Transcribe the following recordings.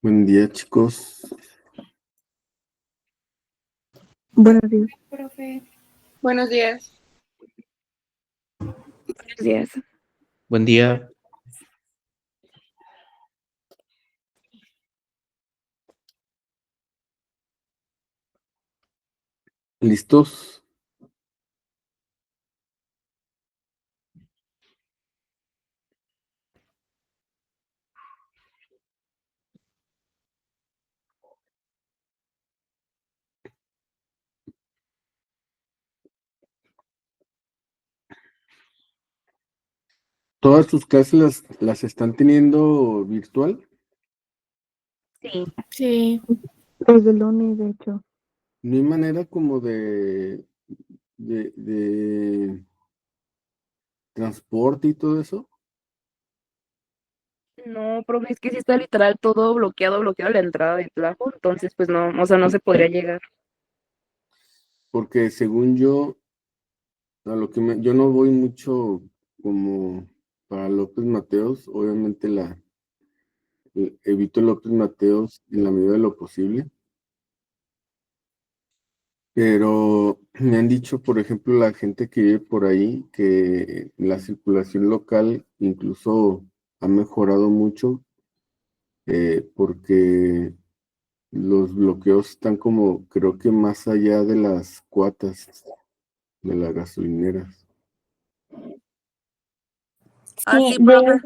Buen día, chicos. Buenos días. Profe. Buenos días. Buenos días. Buen día. ¿Listos? ¿Todas tus clases las están teniendo virtual? Sí, Sí. desde el lunes, de hecho. ¿No hay manera como de transporte y todo eso? No, profe, es que sí está literal todo bloqueado la entrada de Tlajo, entonces pues no, o sea, no se podría llegar. Porque según yo, yo no voy mucho como para López Mateos, obviamente evito López Mateos en la medida de lo posible. Pero me han dicho, por ejemplo, la gente que vive por ahí, que la circulación local incluso ha mejorado mucho, porque los bloqueos están como, creo que más allá de las cuotas de las gasolineras. Sí, Sí, de profe.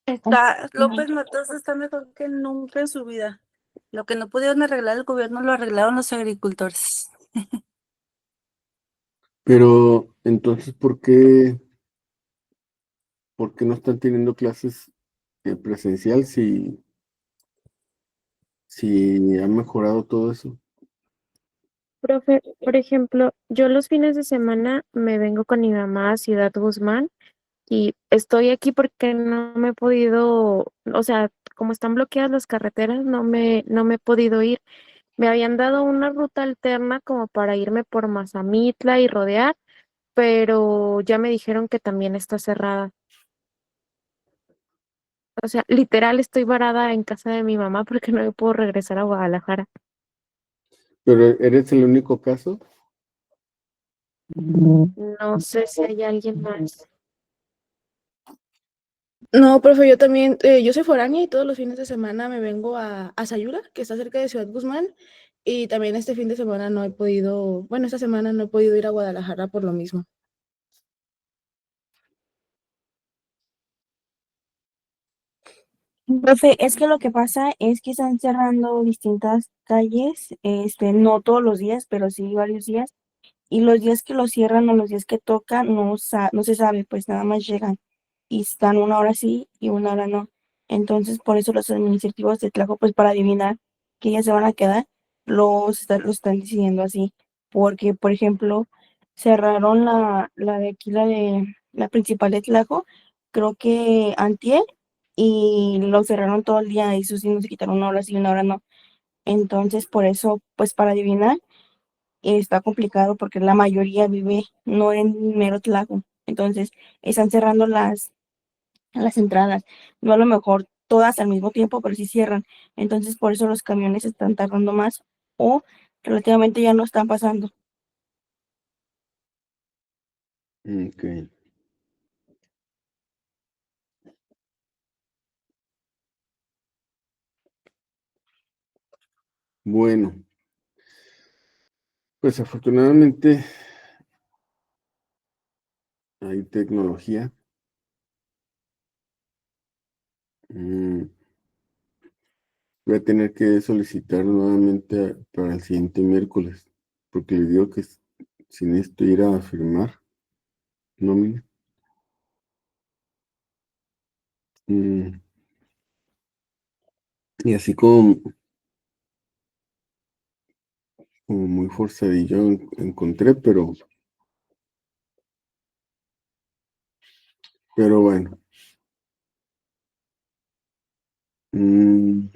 hecho, López Mateos está mejor que nunca en su vida. Lo que no pudieron arreglar el gobierno lo arreglaron los agricultores. Pero entonces, por qué no están teniendo clases presencial si ha mejorado todo eso? Profe, por ejemplo, yo los fines de semana me vengo con mi mamá a Ciudad Guzmán y estoy aquí porque no me he podido, o sea, como están bloqueadas las carreteras, no me he podido ir. Me habían dado una ruta alterna como para irme por Mazamitla y rodear, pero ya me dijeron que también está cerrada. O sea, literal estoy varada en casa de mi mamá porque no me puedo regresar a Guadalajara. ¿Pero eres el único caso? No sé si hay alguien más. No, profe, yo también, yo soy foránea y todos los fines de semana me vengo a Sayula, que está cerca de Ciudad Guzmán, y también este fin de semana no he podido, bueno, esta semana no he podido ir a Guadalajara por lo mismo. Profe, es que lo que pasa es que están cerrando distintas calles, no todos los días, pero sí varios días, y los días que lo cierran o los días que tocan no se sabe, pues nada más llegan y están una hora sí y una hora no. Entonces, por eso los administrativos de Tlajo, pues para adivinar que ya se van a quedar, los están decidiendo así, porque, por ejemplo, cerraron la de aquí, la principal de Tlajo, creo que antier, y lo cerraron todo el día, y sus sí no se quitaron una hora sí y una hora no. Entonces, por eso, pues para adivinar, está complicado porque la mayoría vive no en mero Tlajo. Entonces, están cerrando las entradas. No a lo mejor todas al mismo tiempo, pero sí cierran. Entonces, por eso los camiones están tardando más o relativamente ya no están pasando. Ok. Bueno, pues afortunadamente hay tecnología. Mm, Voy a tener que solicitar nuevamente para el siguiente miércoles, porque le digo que si necesito ir a firmar nómina. Mm, Y así como muy forzadillo encontré, pero bueno. Mm,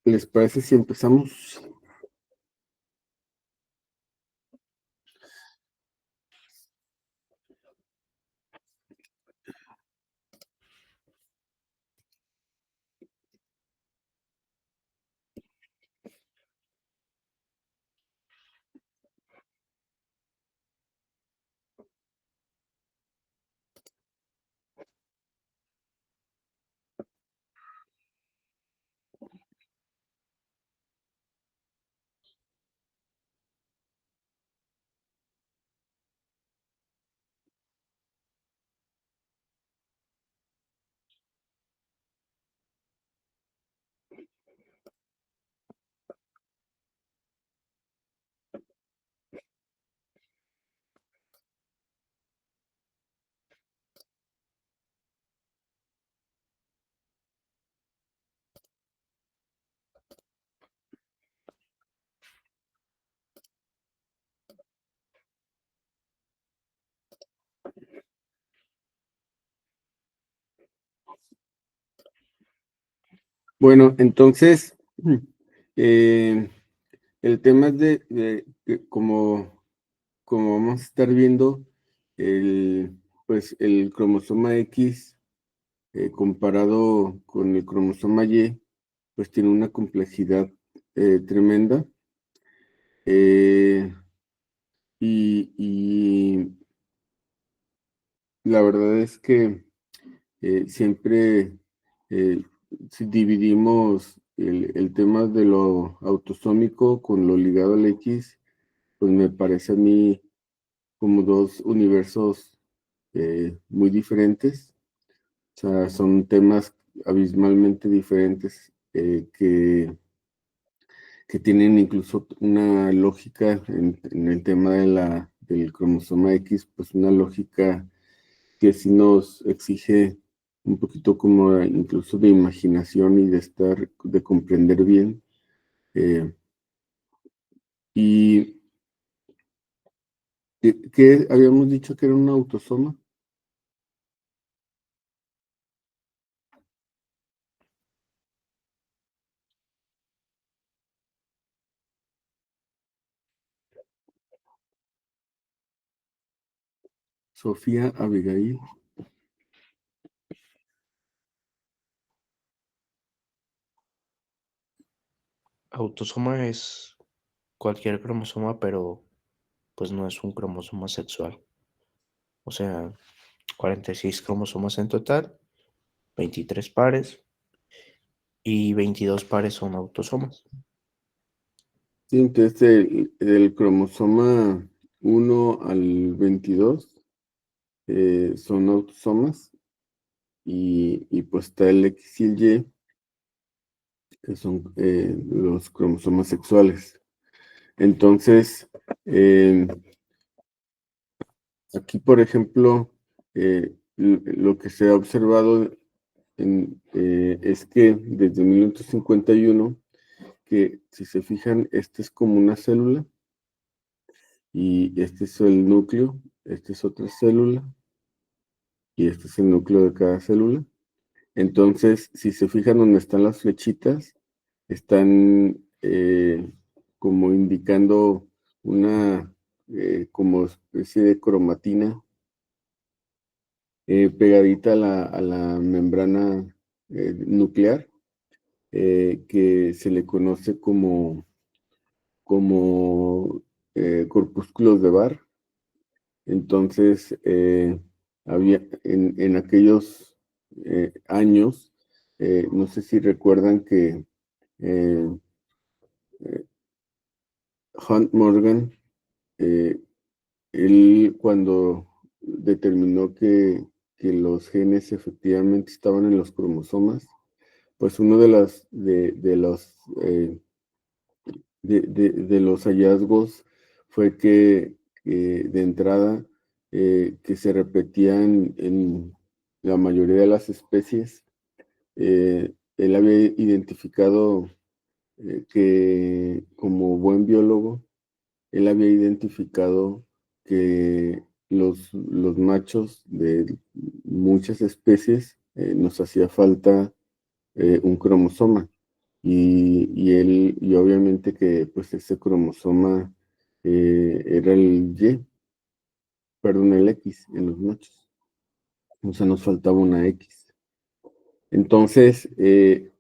¿Les parece si empezamos? Bueno, entonces, el tema es que como vamos a estar viendo, pues el cromosoma X comparado con el cromosoma Y, pues tiene una complejidad tremenda. Y la verdad es que siempre si dividimos el tema de lo autosómico con lo ligado al X, pues me parece a mí como dos universos muy diferentes. O sea, son temas abismalmente diferentes que tienen incluso una lógica en el tema del cromosoma X, pues una lógica que sí nos exige un poquito como incluso de imaginación y de comprender bien. Y ¿qué habíamos dicho que era un autosoma? Sofía Abigail. Autosoma es cualquier cromosoma, pero pues no es un cromosoma sexual. O sea, 46 cromosomas en total, 23 pares y 22 pares son autosomas. Sí, entonces del cromosoma 1 al 22 son autosomas y pues está el X y el Y, que son los cromosomas sexuales. Entonces, aquí, por ejemplo, lo que se ha observado es que desde 1951, que si se fijan, este es como una célula y este es el núcleo, este es otra célula y este es el núcleo de cada célula. Entonces, si se fijan donde están las flechitas, están como indicando una como especie de cromatina pegadita a la membrana nuclear, que se le conoce como corpúsculos de Barr. Entonces, había en aquellos años, no sé si recuerdan que eh, Hunt Morgan, él cuando determinó que los genes efectivamente estaban en los cromosomas, pues uno de los hallazgos fue que de entrada que se repetían en la mayoría de las especies. Él había identificado que como buen biólogo, él había identificado que los machos de muchas especies nos hacía falta un cromosoma. Y obviamente que pues ese cromosoma era el Y, perdón, el X en los machos. O sea, nos faltaba una X. Entonces,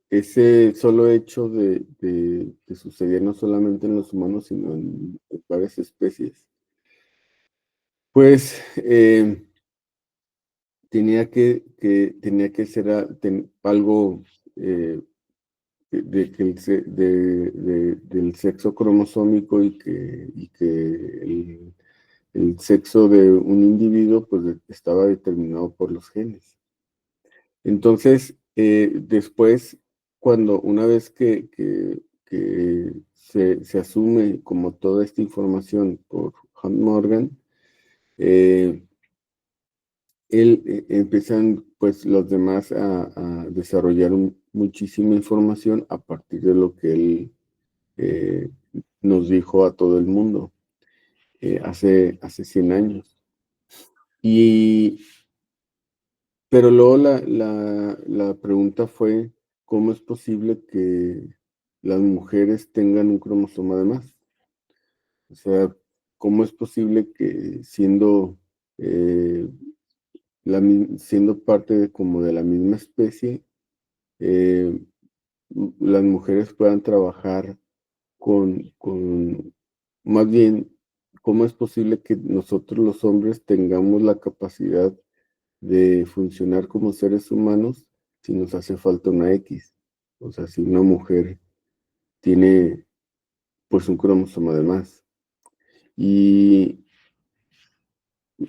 ese solo hecho de que sucedía no solamente en los humanos, sino en varias especies, pues tenía que ser algo del sexo cromosómico y que el sexo de un individuo pues estaba determinado por los genes. Entonces, después, una vez que se asume como toda esta información por Hunt Morgan, empiezan pues los demás a desarrollar muchísima información a partir de lo que él nos dijo a todo el mundo hace 100 años. Y Pero luego la pregunta fue, ¿cómo es posible que las mujeres tengan un cromosoma de más? O sea, ¿cómo es posible que siendo, eh, siendo parte como de la misma especie, eh, las mujeres puedan trabajar más bien, ¿cómo es posible que nosotros los hombres tengamos la capacidad de funcionar como seres humanos si nos hace falta una X? O sea, si una mujer tiene pues un cromosoma de más. Y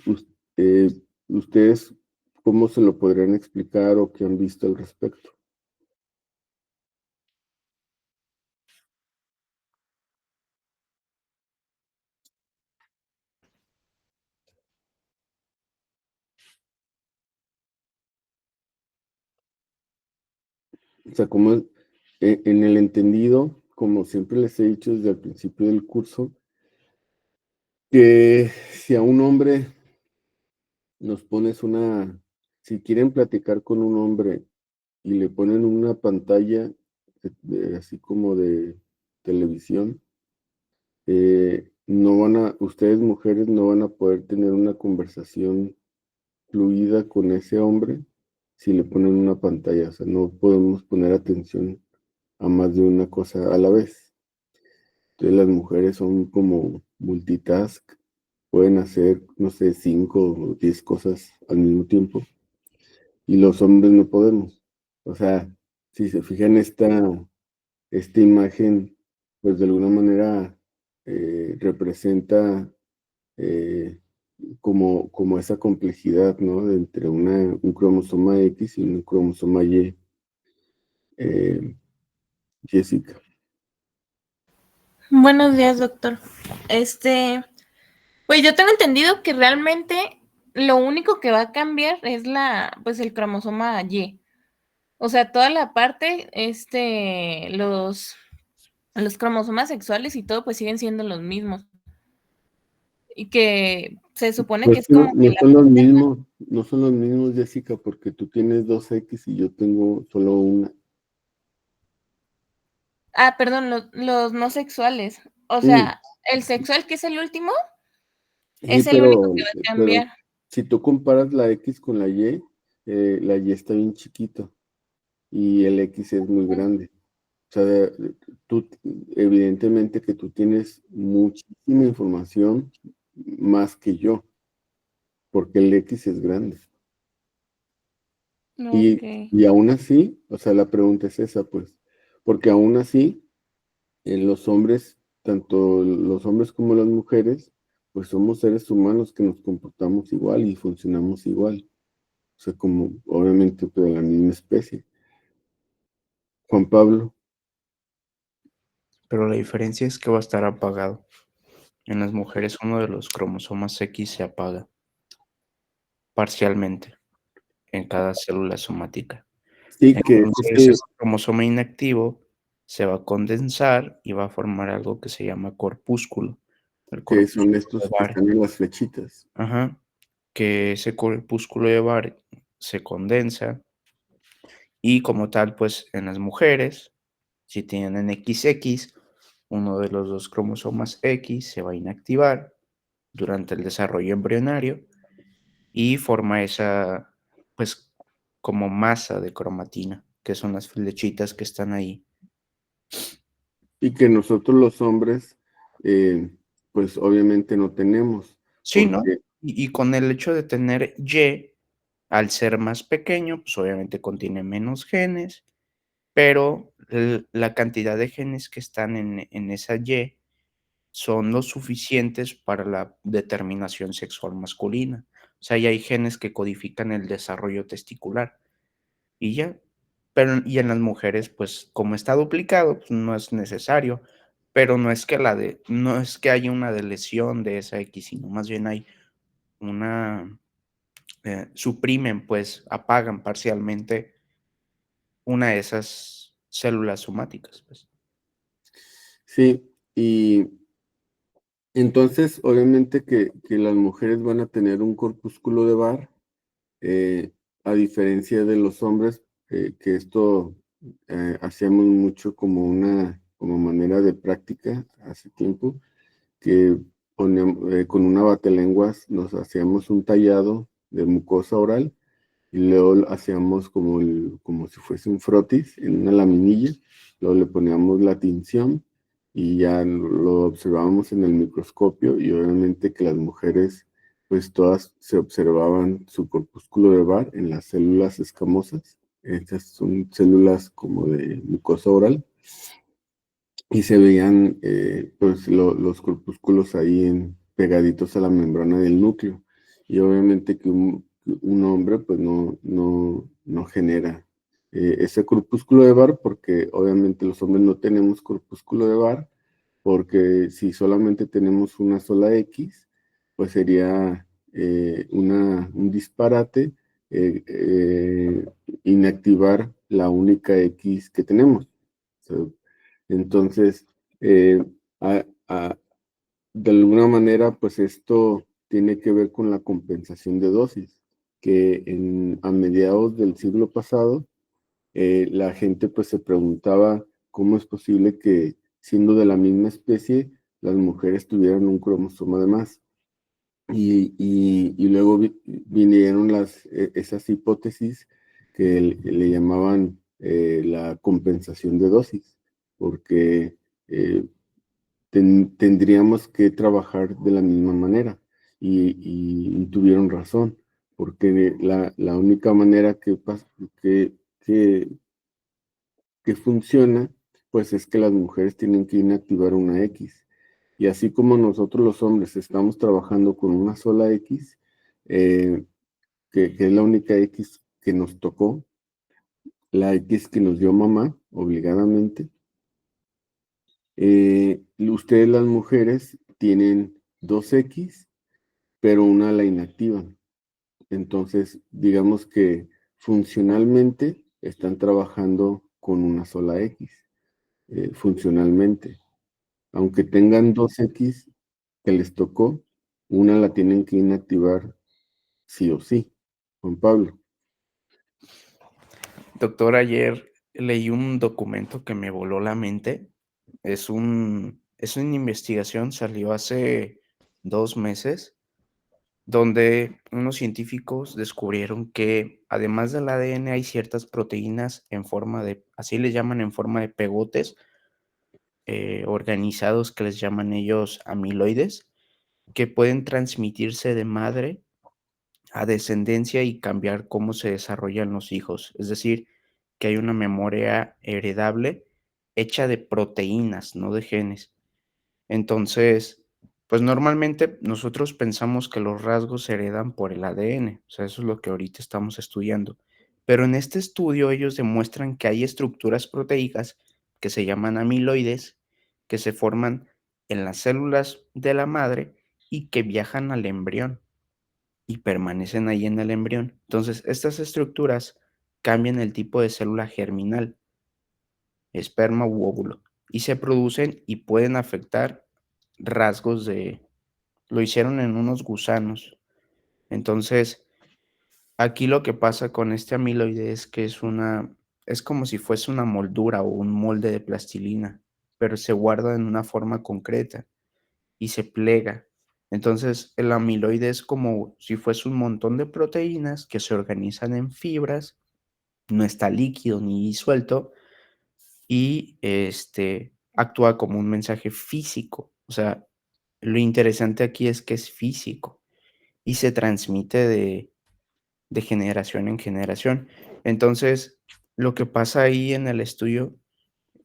us- eh, ustedes, ¿cómo se lo podrían explicar o qué han visto al respecto? O sea, en el entendido, como siempre les he dicho desde el principio del curso, que si a un hombre nos pones si quieren platicar con un hombre y le ponen una pantalla así como de televisión, ustedes mujeres no van a poder tener una conversación fluida con ese hombre si le ponen una pantalla. O sea, no podemos poner atención a más de una cosa a la vez. Entonces las mujeres son como multitask, pueden hacer, no sé, 5 o 10 cosas al mismo tiempo y los hombres no podemos. O sea, si se fijan esta imagen, pues de alguna manera representa eh, como esa complejidad, ¿no? Entre un cromosoma X y un cromosoma Y. eh, Jessica. Buenos días, doctor. Pues yo tengo entendido que realmente lo único que va a cambiar es pues el cromosoma Y. O sea, toda la parte, los cromosomas sexuales y todo, pues siguen siendo los mismos. Y que se supone que Pues es que no, como que no son los mismos, Jessica, porque tú tienes 2X y yo tengo solo una. perdón, los no sexuales. O Sí, sea, el sexual, que es el último, sí, es el único que va a pero cambiar. si tú comparas la X con la Y está bien chiquita y el X es muy grande. O sea, tú, evidentemente que tú tienes muchísima información más que yo, porque el X es grande. Y, Ok. y aún así, o sea, la pregunta es esa, pues, porque aún así, los hombres, tanto los hombres como las mujeres, pues somos seres humanos que nos comportamos igual y funcionamos igual. O sea, como obviamente de la misma especie. Juan Pablo, Pero la diferencia es que va a estar apagado. En las mujeres uno de los cromosomas X se apaga parcialmente en cada célula somática. sí, Entonces, ese cromosoma inactivo se va a condensar y va a formar algo que se llama corpúsculo. El que son corpúsculo de estos que Barr. están en las flechitas. Ajá. Que ese corpúsculo de Barr se condensa y como tal, pues en las mujeres, si tienen XX, uno de los dos cromosomas X se va a inactivar durante el desarrollo embrionario y forma esa, pues, como masa de cromatina, que son las flechitas que están ahí. Y que nosotros los hombres, pues obviamente no tenemos, Sí, ¿no? porque Y con el hecho de tener Y, al ser más pequeño, pues obviamente contiene menos genes, pero la cantidad de genes que están en esa Y son lo suficientes para la determinación sexual masculina. O sea, ya hay genes que codifican el desarrollo testicular y ya. Pero y en las mujeres, pues, como está duplicado, pues, no es necesario, pero no es que haya una lesión de esa X, sino más bien hay una, suprimen, pues, apagan parcialmente una de esas células somáticas, pues. sí, y entonces obviamente que las mujeres van a tener un corpúsculo de Barr, a diferencia de los hombres, que esto hacíamos mucho como manera de práctica hace tiempo, que con una batelenguas nos hacíamos un tallado de mucosa oral y luego hacíamos como si fuese un frotis en una laminilla, luego le poníamos la tinción y ya lo observábamos en el microscopio y obviamente que las mujeres pues todas se observaban su corpúsculo de Barr en las células escamosas. Estas son células como de mucosa oral y se veían pues los corpúsculos ahí pegaditos a la membrana del núcleo. Y obviamente que un hombre pues no genera ese corpúsculo de Barr porque obviamente los hombres no tenemos corpúsculo de Barr porque si solamente tenemos una sola X, pues sería un disparate inactivar la única X que tenemos. O sea, entonces, eh, a- a- de alguna manera, pues esto tiene que ver con la compensación de dosis, que a mediados del siglo pasado, la gente pues se preguntaba cómo es posible que siendo de la misma especie, las mujeres tuvieran un cromosoma de más. Y luego vinieron esas hipótesis que le llamaban la compensación de dosis, porque eh, tendríamos que trabajar de la misma manera y tuvieron razón, porque la única manera que, que, que funciona, pues es que las mujeres tienen que inactivar una X. Y así como nosotros los hombres estamos trabajando con una sola X, eh, que es la única X que nos tocó, la X que nos dio mamá, obligadamente, ustedes las mujeres tienen dos X, pero una la inactivan. Entonces, digamos que funcionalmente están trabajando con una sola X, funcionalmente. Aunque tengan dos X que les tocó, una la tienen que inactivar sí o sí, Juan Pablo. Doctor, ayer leí un documento que me voló la mente. Es una investigación, salió hace 2 meses, donde unos científicos descubrieron que además del ADN hay ciertas proteínas en forma de, así les llaman, en forma de pegotes organizados, que les llaman ellos amiloides, que pueden transmitirse de madre a descendencia y cambiar cómo se desarrollan los hijos. Es decir, que hay una memoria heredable hecha de proteínas, no de genes. Entonces, pues normalmente nosotros pensamos que los rasgos se heredan por el ADN, o sea, eso es lo que ahorita estamos estudiando. Pero en este estudio ellos demuestran que hay estructuras proteicas que se llaman amiloides, que se forman en las células de la madre y que viajan al embrión y permanecen ahí en el embrión. Entonces, estas estructuras cambian el tipo de célula germinal, esperma u óvulo, y se producen y pueden afectar rasgos de... Lo hicieron en unos gusanos. Entonces, aquí lo que pasa con este amiloide es que es como si fuese una moldura o un molde de plastilina, pero se guarda en una forma concreta y se plega. Entonces, el amiloide es como si fuese un montón de proteínas que se organizan en fibras, no está líquido ni disuelto y actúa como un mensaje físico. O sea, lo interesante aquí es que es físico y se transmite de generación en generación. Entonces, lo que pasa ahí en el estudio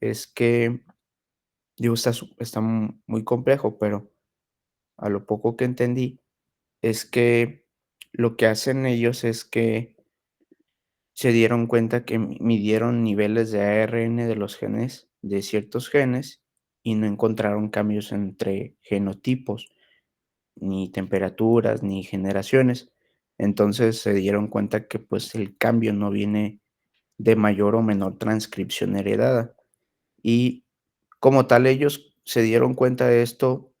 es que, digo, está muy complejo, pero a lo poco que entendí, es que lo que hacen ellos es que se dieron cuenta que midieron niveles de ARN de los genes, de ciertos genes, y no encontraron cambios entre genotipos, ni temperaturas, ni generaciones. Entonces se dieron cuenta que pues el cambio no viene de mayor o menor transcripción heredada. Y como tal ellos se dieron cuenta de esto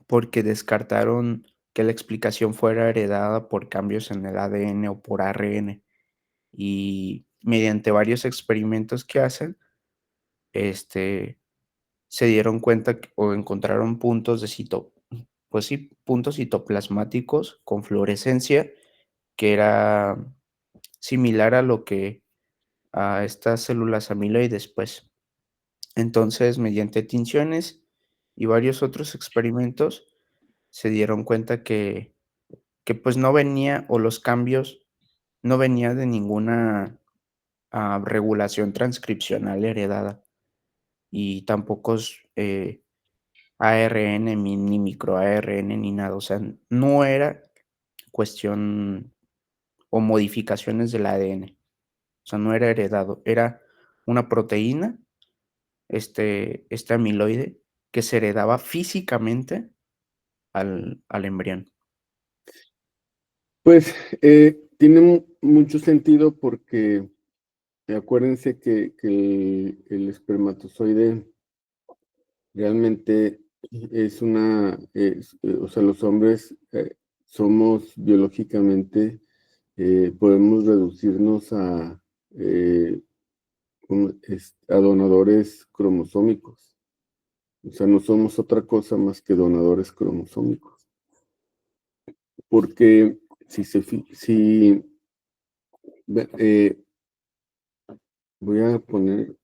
porque descartaron que la explicación fuera heredada por cambios en el ADN o por ARN. y mediante varios experimentos que hacen, se dieron cuenta o encontraron puntos pues sí, puntos citoplasmáticos con fluorescencia que era similar a estas células amiloides, pues. Entonces, mediante tinciones y varios otros experimentos, se dieron cuenta que pues no venía, o los cambios no venía de ninguna regulación transcripcional heredada, y tampoco es ARN ni micro ARN ni nada, o sea, no era cuestión o modificaciones del ADN, o sea, no era heredado, era una proteína, este amiloide, que se heredaba físicamente al embrión. Pues tiene mucho sentido porque acuérdense que el espermatozoide realmente es o sea, los hombres somos biológicamente, podemos reducirnos a donadores cromosómicos. O sea, no somos otra cosa más que donadores cromosómicos. Porque voy a poner.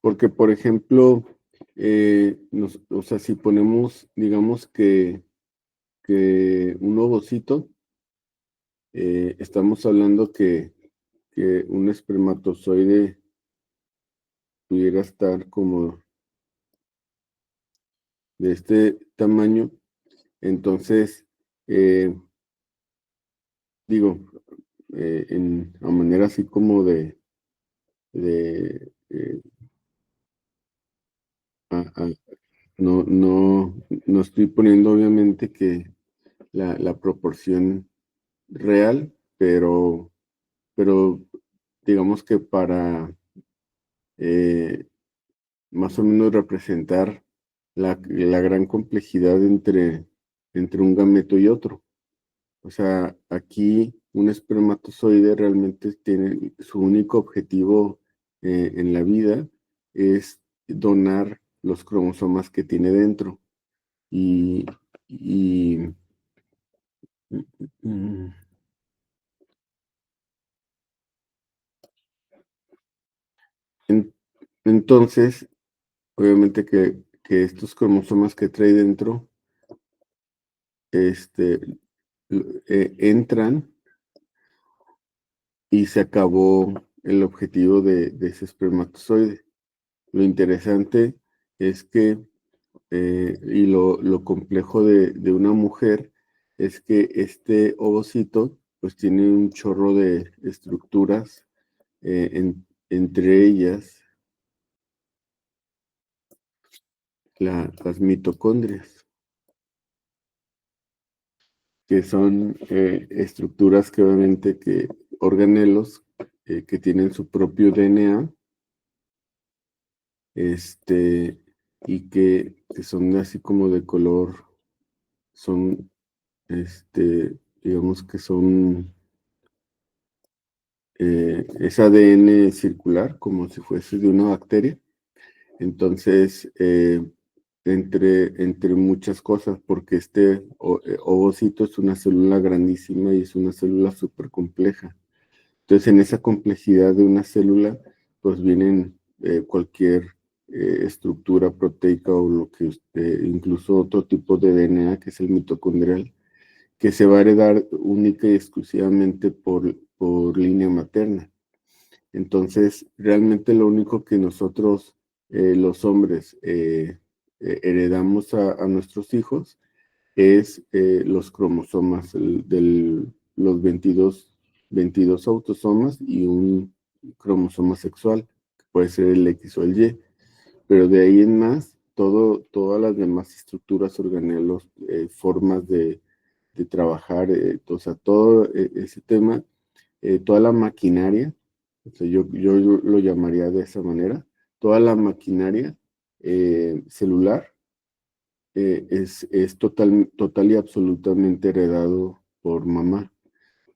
Porque, por ejemplo, o sea, si ponemos, digamos que un ovocito, estamos hablando que un espermatozoide pudiera estar como de este tamaño. Entonces, digo, a manera así como no estoy poniendo obviamente que la proporción real, pero digamos que para más o menos representar la gran complejidad entre un gameto y otro. O sea, aquí un espermatozoide realmente tiene su único objetivo en la vida es donar los cromosomas que tiene dentro. Y mm, entonces, obviamente que estos cromosomas que trae dentro, entran y se acabó el objetivo de ese espermatozoide. Lo interesante es que, y lo complejo de una mujer, es que este ovocito, pues tiene un chorro de estructuras, entre ellas las mitocondrias, que son estructuras que obviamente organelos que tienen su propio DNA, y que son así como de color, son, digamos que son, es ADN circular, como si fuese de una bacteria. Entonces, entre muchas cosas, porque este ovocito es una célula grandísima y es una célula súper compleja. Entonces, en esa complejidad de una célula, pues vienen cualquier estructura proteica o incluso otro tipo de DNA, que es el mitocondrial, que se va a heredar única y exclusivamente por línea materna. Entonces, realmente lo único que nosotros, los hombres, heredamos a nuestros hijos es los cromosomas, los 22 autosomas y un cromosoma sexual, que puede ser el X o el Y. Pero de ahí en más, todas las demás estructuras, organelos, formas de trabajar, o sea, todo ese tema toda la maquinaria, o sea, yo lo llamaría de esa manera, toda la maquinaria celular es total y absolutamente heredado por mamá.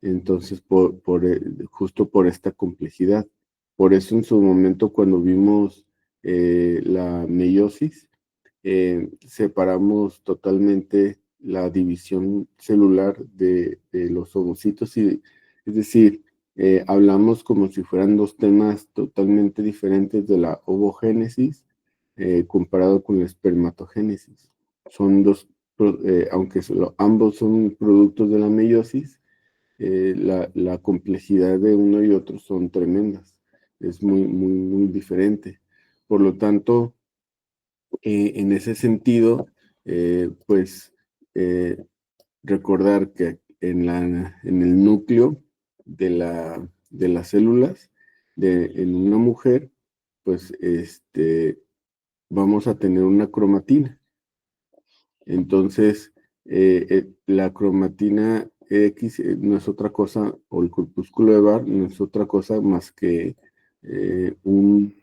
Entonces, justo por esta complejidad. Por eso en su momento cuando vimos la meiosis, separamos totalmente la división celular de los ovocitos, es decir, hablamos como si fueran dos temas totalmente diferentes de la ovogénesis comparado con la espermatogénesis. Son dos, aunque ambos son productos de la meiosis, la complejidad de uno y otro son tremendas. Es muy diferente. Por lo tanto, en ese sentido, pues recordar que en el núcleo de las células en una mujer, pues vamos a tener una cromatina. Entonces, la cromatina X no es otra cosa, o el corpúsculo de Barr no es otra cosa más que un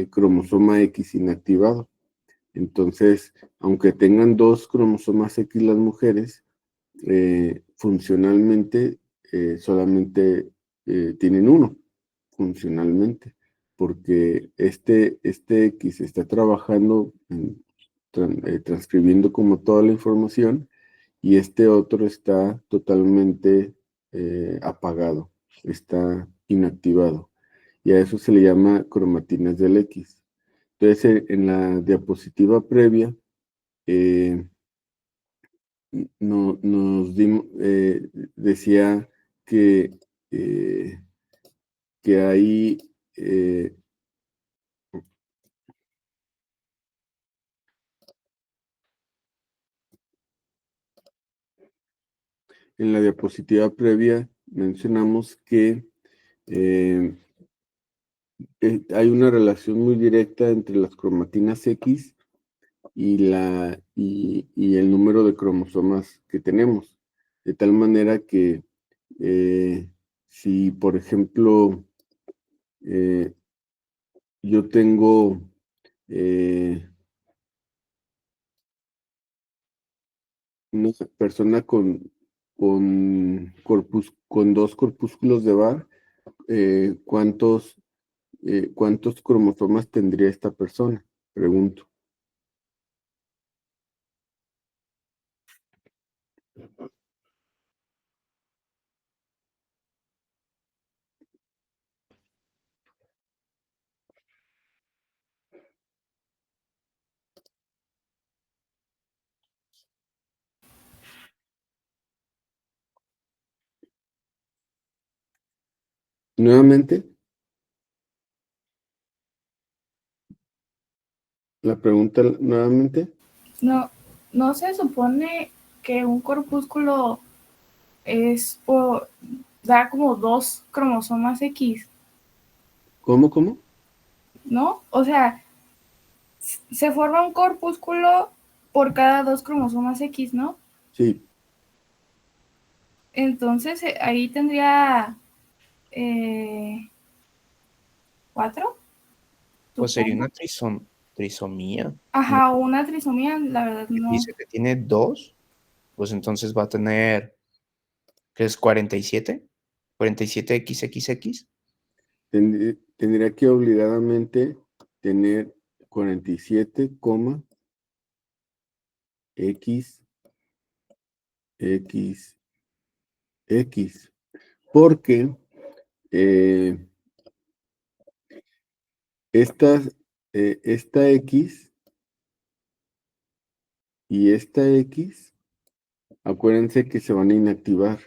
cromosoma X inactivado. Entonces, aunque tengan dos cromosomas X las mujeres, funcionalmente solamente tienen uno, funcionalmente, porque este X está trabajando, transcribiendo como toda la información, y este otro está totalmente apagado, está inactivado, y a eso se le llama cromatinas del X. Entonces, en la diapositiva previa, decía que hay en la diapositiva previa mencionamos que hay una relación muy directa entre las cromatinas X y el número de cromosomas que tenemos. De tal manera que si, por ejemplo, yo tengo una persona con dos corpúsculos de Barr, ¿cuántos cromosomas tendría esta persona? Pregunto. Nuevamente, la pregunta nuevamente. No, no se supone que un corpúsculo da como 2 cromosomas X, ¿Cómo? ¿no? O sea, se forma un corpúsculo por cada 2 cromosomas X, ¿no? Sí. Entonces ahí tendría 4. Pues sería una Supongo. trisomía. Ajá, una trisomía, la verdad Si no. dice que tiene 2, pues entonces va a tener, ¿qué es 47? 47XXX. Tendría que obligadamente tener 47, X, X, X, porque esta X y esta X, acuérdense que se van a inactivar.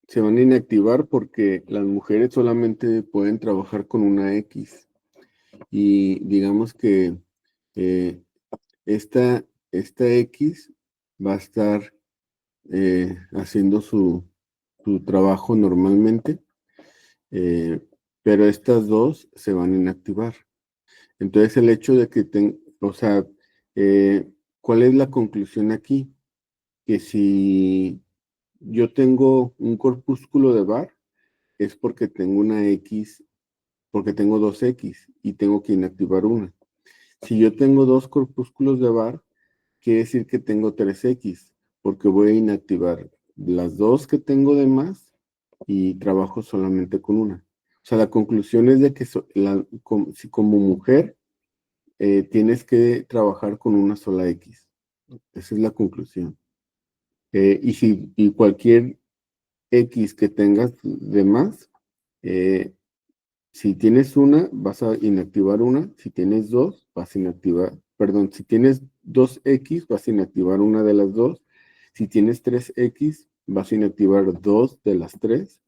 Se van a inactivar porque las mujeres solamente pueden trabajar con una X. Y digamos que esta X va a estar haciendo su trabajo normalmente, pero estas dos se van a inactivar. Entonces el hecho de que ¿cuál es la conclusión aquí? Que si yo tengo un corpúsculo de Barr, es porque tengo una X, porque tengo dos X y tengo que inactivar una. Si yo tengo dos corpúsculos de Barr, quiere decir que tengo 3X, porque voy a inactivar las dos que tengo de más y trabajo solamente con una. O sea, la conclusión es de que si como mujer tienes que trabajar con una sola X. Esa es la conclusión. Y cualquier X que tengas de más, si tienes una, vas a inactivar una. Si tienes dos, vas a inactivar, perdón, si tienes 2X, vas a inactivar una de las dos. Si tienes 3X, vas a inactivar dos de las tres.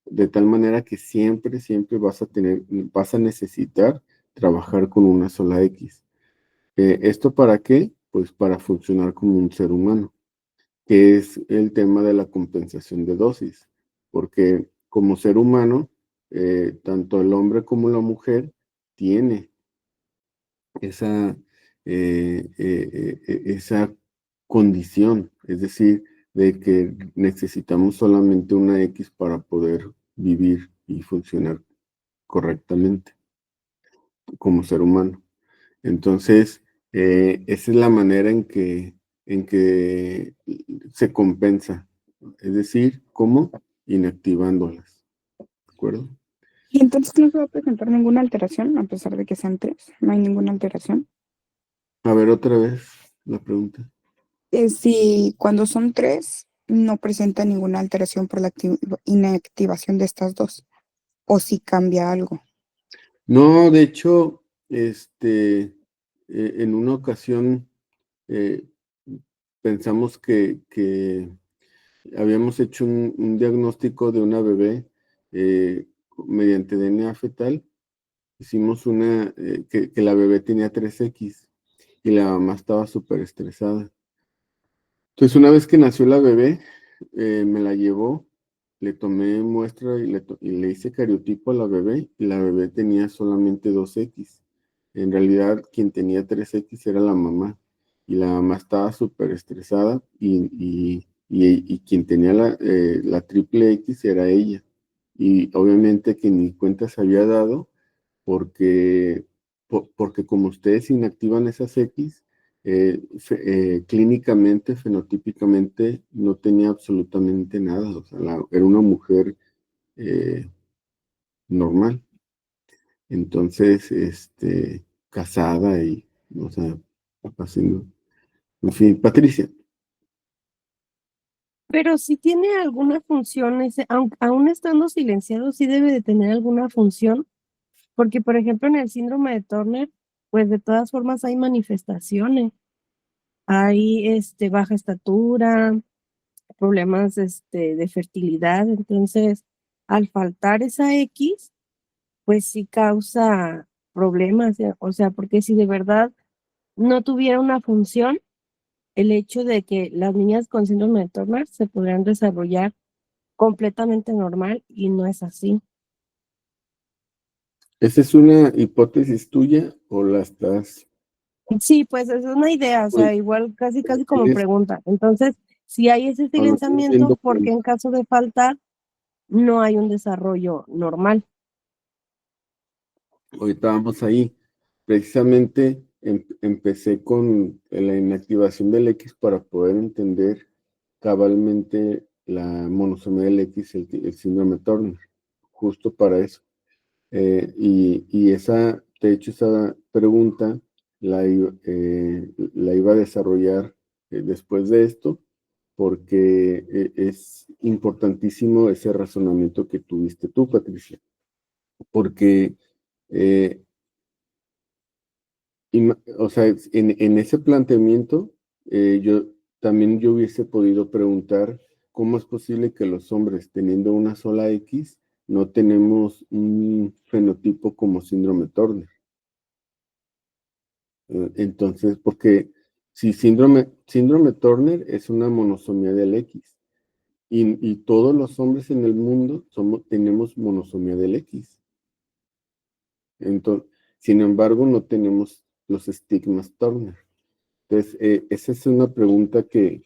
De tal manera que siempre, siempre vas a necesitar trabajar con una sola X. ¿Esto para qué? Pues para funcionar como un ser humano, que es el tema de la compensación de dosis, porque como ser humano, tanto el hombre como la mujer tiene esa, esa condición, es decir, de que necesitamos solamente una X para poder vivir y funcionar correctamente como ser humano. Entonces, esa es la manera en que se compensa. Es decir, ¿cómo? Inactivándolas. ¿De acuerdo? Y entonces no se va a presentar ninguna alteración, a pesar de que sean 3. No hay ninguna alteración. A ver, otra vez la pregunta. Si cuando son 3, no presenta ninguna alteración por la inactivación de estas dos. O si cambia algo. No, de hecho, en una ocasión pensamos que habíamos hecho un diagnóstico de una bebé mediante DNA fetal. Hicimos que la bebé tenía 3X y la mamá estaba súper estresada. Entonces, una vez que nació la bebé, me la llevó, le tomé muestra y le hice cariotipo a la bebé, y la bebé tenía solamente 2X. En realidad, quien tenía 3X era la mamá, y la mamá estaba súper estresada, y quien tenía la triple X era ella. Y obviamente que ni cuenta se había dado, porque como ustedes inactivan esas X, clínicamente, fenotípicamente, no tenía absolutamente nada. O sea, era una mujer normal. Entonces, casada y, o sea, haciendo, en fin, Patricia. Pero si tiene alguna función, aún estando silenciado, sí debe de tener alguna función, porque por ejemplo en el síndrome de Turner, pues de todas formas hay manifestaciones, hay baja estatura, problemas de fertilidad, entonces al faltar esa X, pues sí causa problemas, o sea, porque si de verdad no tuviera una función, el hecho de que las niñas con síndrome de Turner se podrían desarrollar completamente normal y no es así. ¿Esa es una hipótesis tuya o la estás? Sí, pues es una idea, o sea, igual casi como ¿Tienes pregunta. Entonces, si hay ese o lo tienes bien silenciamiento, ¿por qué documentado? en caso de faltar no hay un desarrollo normal? Ahorita vamos ahí. Precisamente empecé con la inactivación del X para poder entender cabalmente la monosomía del X, el síndrome de Turner, justo para eso. Y de hecho, esa pregunta la iba a desarrollar después de esto, porque es importantísimo ese razonamiento que tuviste tú, Patricia, porque o sea, en ese planteamiento, yo hubiese podido preguntar cómo es posible que los hombres, teniendo una sola X, no tenemos un fenotipo como síndrome Turner. Entonces, porque si síndrome Turner es una monosomía del X, y todos los hombres en el mundo tenemos monosomía del X. Entonces, sin embargo, no tenemos los estigmas Turner. Entonces, esa es una pregunta que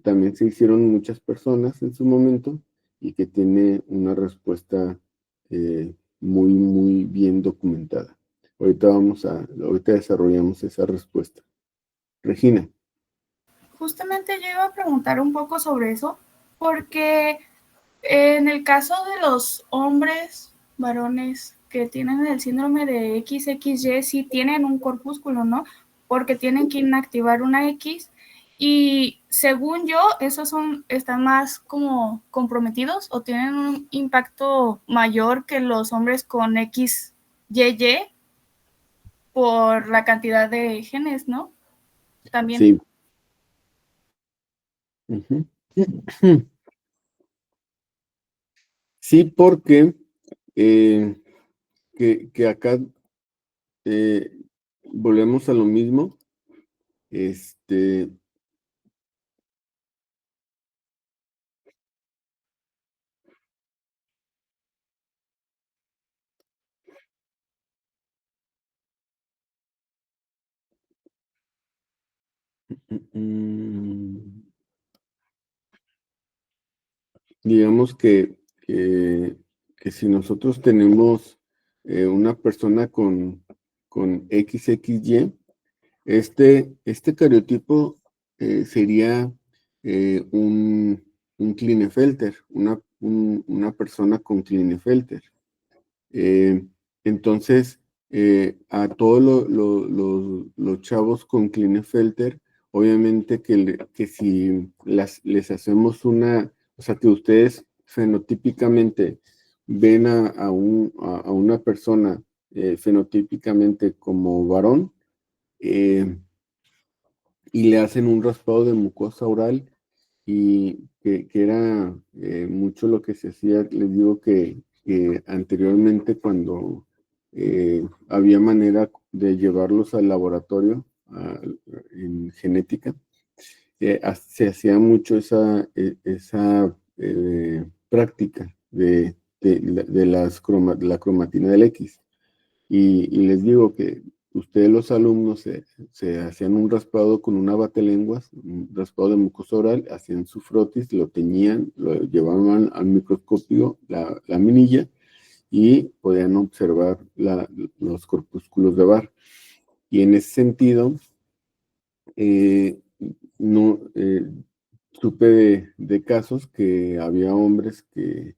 también se hicieron muchas personas en su momento y que tiene una respuesta muy, muy bien documentada. Ahorita desarrollamos esa respuesta. Regina. Justamente yo iba a preguntar un poco sobre eso, porque en el caso de los hombres, varones que tienen el síndrome de XXY, sí tienen un corpúsculo, ¿no? Porque tienen que inactivar una X y según yo, están más como comprometidos o tienen un impacto mayor que los hombres con XYY por la cantidad de genes, ¿no? También. Sí. Ujú. Sí, porque que acá volvemos a lo mismo. Digamos que si nosotros tenemos una persona con XXY, este cariotipo sería un Klinefelter, una persona con Klinefelter. Entonces, a todos los chavos con Klinefelter, obviamente que si les hacemos o sea, que ustedes fenotípicamente ven a una persona fenotípicamente como varón, y le hacen un raspado de mucosa oral, y que era mucho lo que se hacía. Les digo que anteriormente, cuando había manera de llevarlos al laboratorio en genética, se hacía mucho esa práctica de la cromatina del X. Y les digo que ustedes, los alumnos, se hacían un raspado con una batelenguas, un raspado de mucosa oral, hacían su frotis, lo teñían, lo llevaban al microscopio, la laminilla, y podían observar los corpúsculos de Barr. Y en ese sentido, no supe de casos que había hombres que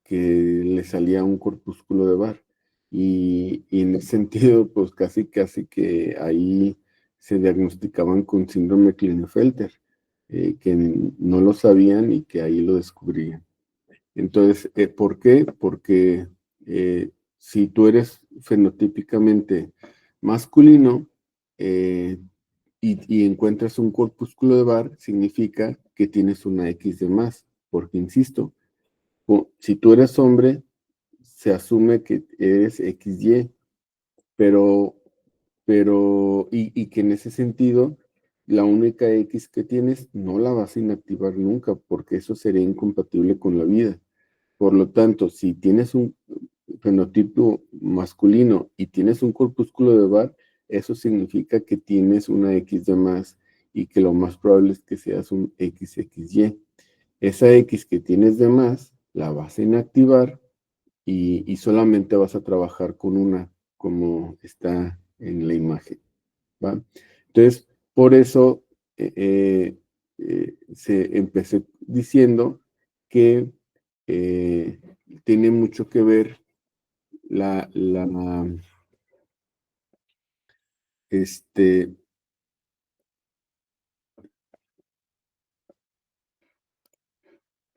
les salía un corpúsculo de Barr. Y en ese sentido, pues casi que ahí se diagnosticaban con síndrome Klinefelter, que no lo sabían y que ahí lo descubrían. Entonces, ¿por qué? Porque si tú eres fenotípicamente masculino y encuentras un corpúsculo de Barr, significa que tienes una X de más, porque insisto, si tú eres hombre, se asume que eres XY, y que en ese sentido, la única X que tienes no la vas a inactivar nunca, porque eso sería incompatible con la vida. Por lo tanto, si tienes un fenotipo masculino y tienes un corpúsculo de Barr, eso significa que tienes una X de más, y que lo más probable es que seas un XXY. Esa X que tienes de más, la vas a inactivar, y solamente vas a trabajar con una, como está en la imagen, ¿va? Entonces, por eso se empecé diciendo que tiene mucho que ver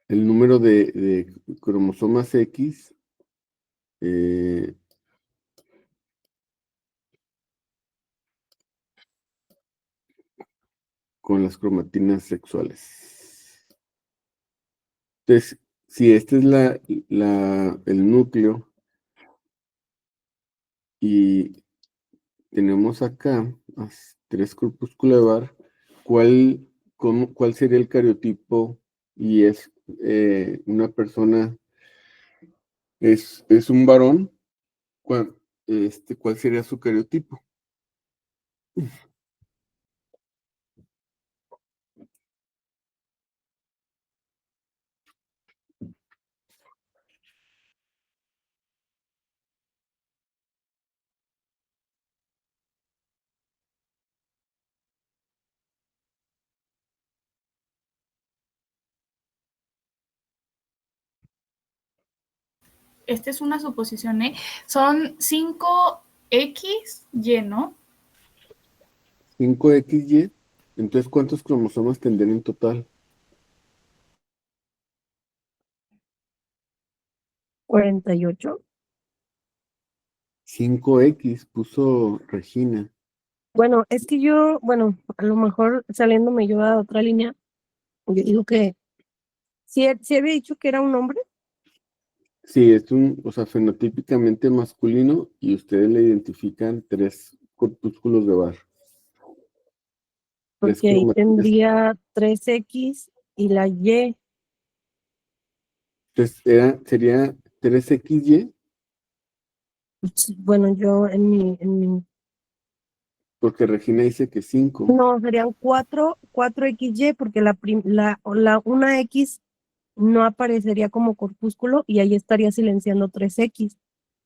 el número de cromosomas X con las cromatinas sexuales. Entonces, si este es el núcleo, y tenemos acá 3 corpúsculos de Barr, ¿cuál sería el cariotipo? Y es una persona, es un varón. ¿Cuál sería su cariotipo? esta es una suposición, son 5XY, ¿no? 5XY. Entonces, ¿cuántos cromosomas tendrán en total? 48. 5X puso Regina. Bueno, es que bueno, a lo mejor saliéndome yo a otra línea, yo digo que sí había dicho que era un hombre. Sí, es o sea, fenotípicamente masculino y ustedes le identifican 3 corpúsculos de Barr. Porque ahí tendría 3X y la Y. Entonces, sería 3XY, Bueno, yo en mi porque Regina dice que 5. no, serían 4XY, porque una X no aparecería como corpúsculo y ahí estaría silenciando 3X.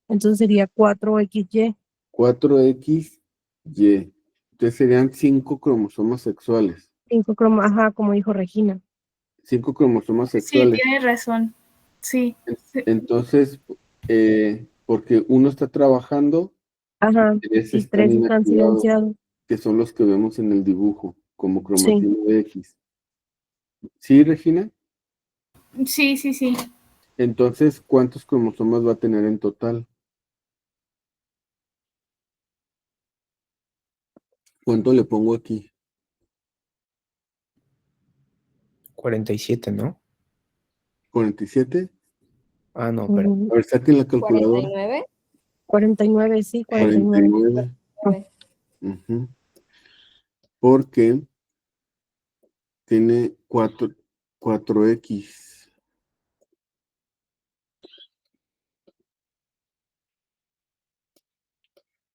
Entonces sería 4XY. 4XY. Entonces serían 5 cromosomas sexuales. 5 como dijo Regina. 5 cromosomas Sí, sexuales. tienes razón. Sí. Entonces, porque uno está trabajando, Ajá, y 3 y están 3 están inactivados, silenciados. que son los que vemos en el dibujo, como Sí. cromatina X. ¿Sí, Regina? Sí, sí, sí. Entonces, ¿cuántos cromosomas va a tener en total? ¿Cuánto le pongo aquí? 47, ¿no? 47. Ah, no, pero A ver, saquen la calculadora. 49. 49, sí, 49. 49. Ujú. Porque tiene 4X.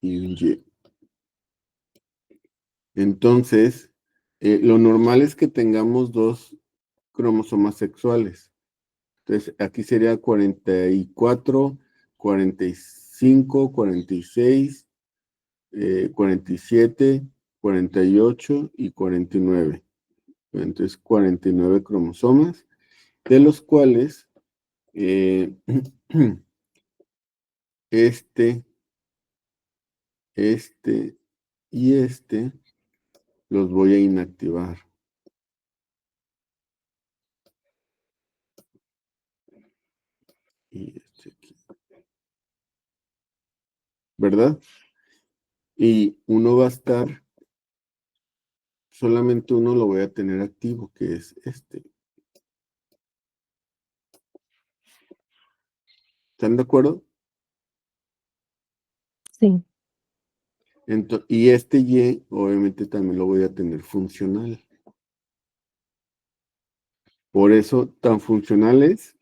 Y un Y. Entonces, lo normal es que tengamos 2 cromosomas sexuales. Entonces, aquí sería 44, 45, 46, 47, 48 y 49. Entonces, 49 cromosomas, de los cuales este y este los voy a inactivar. Y este aquí. ¿Verdad? Y uno va a estar, solamente uno lo voy a tener activo, que es este. ¿Están de acuerdo? Sí. Y este Y, obviamente, también lo voy a tener funcional. Por eso, tan funcional es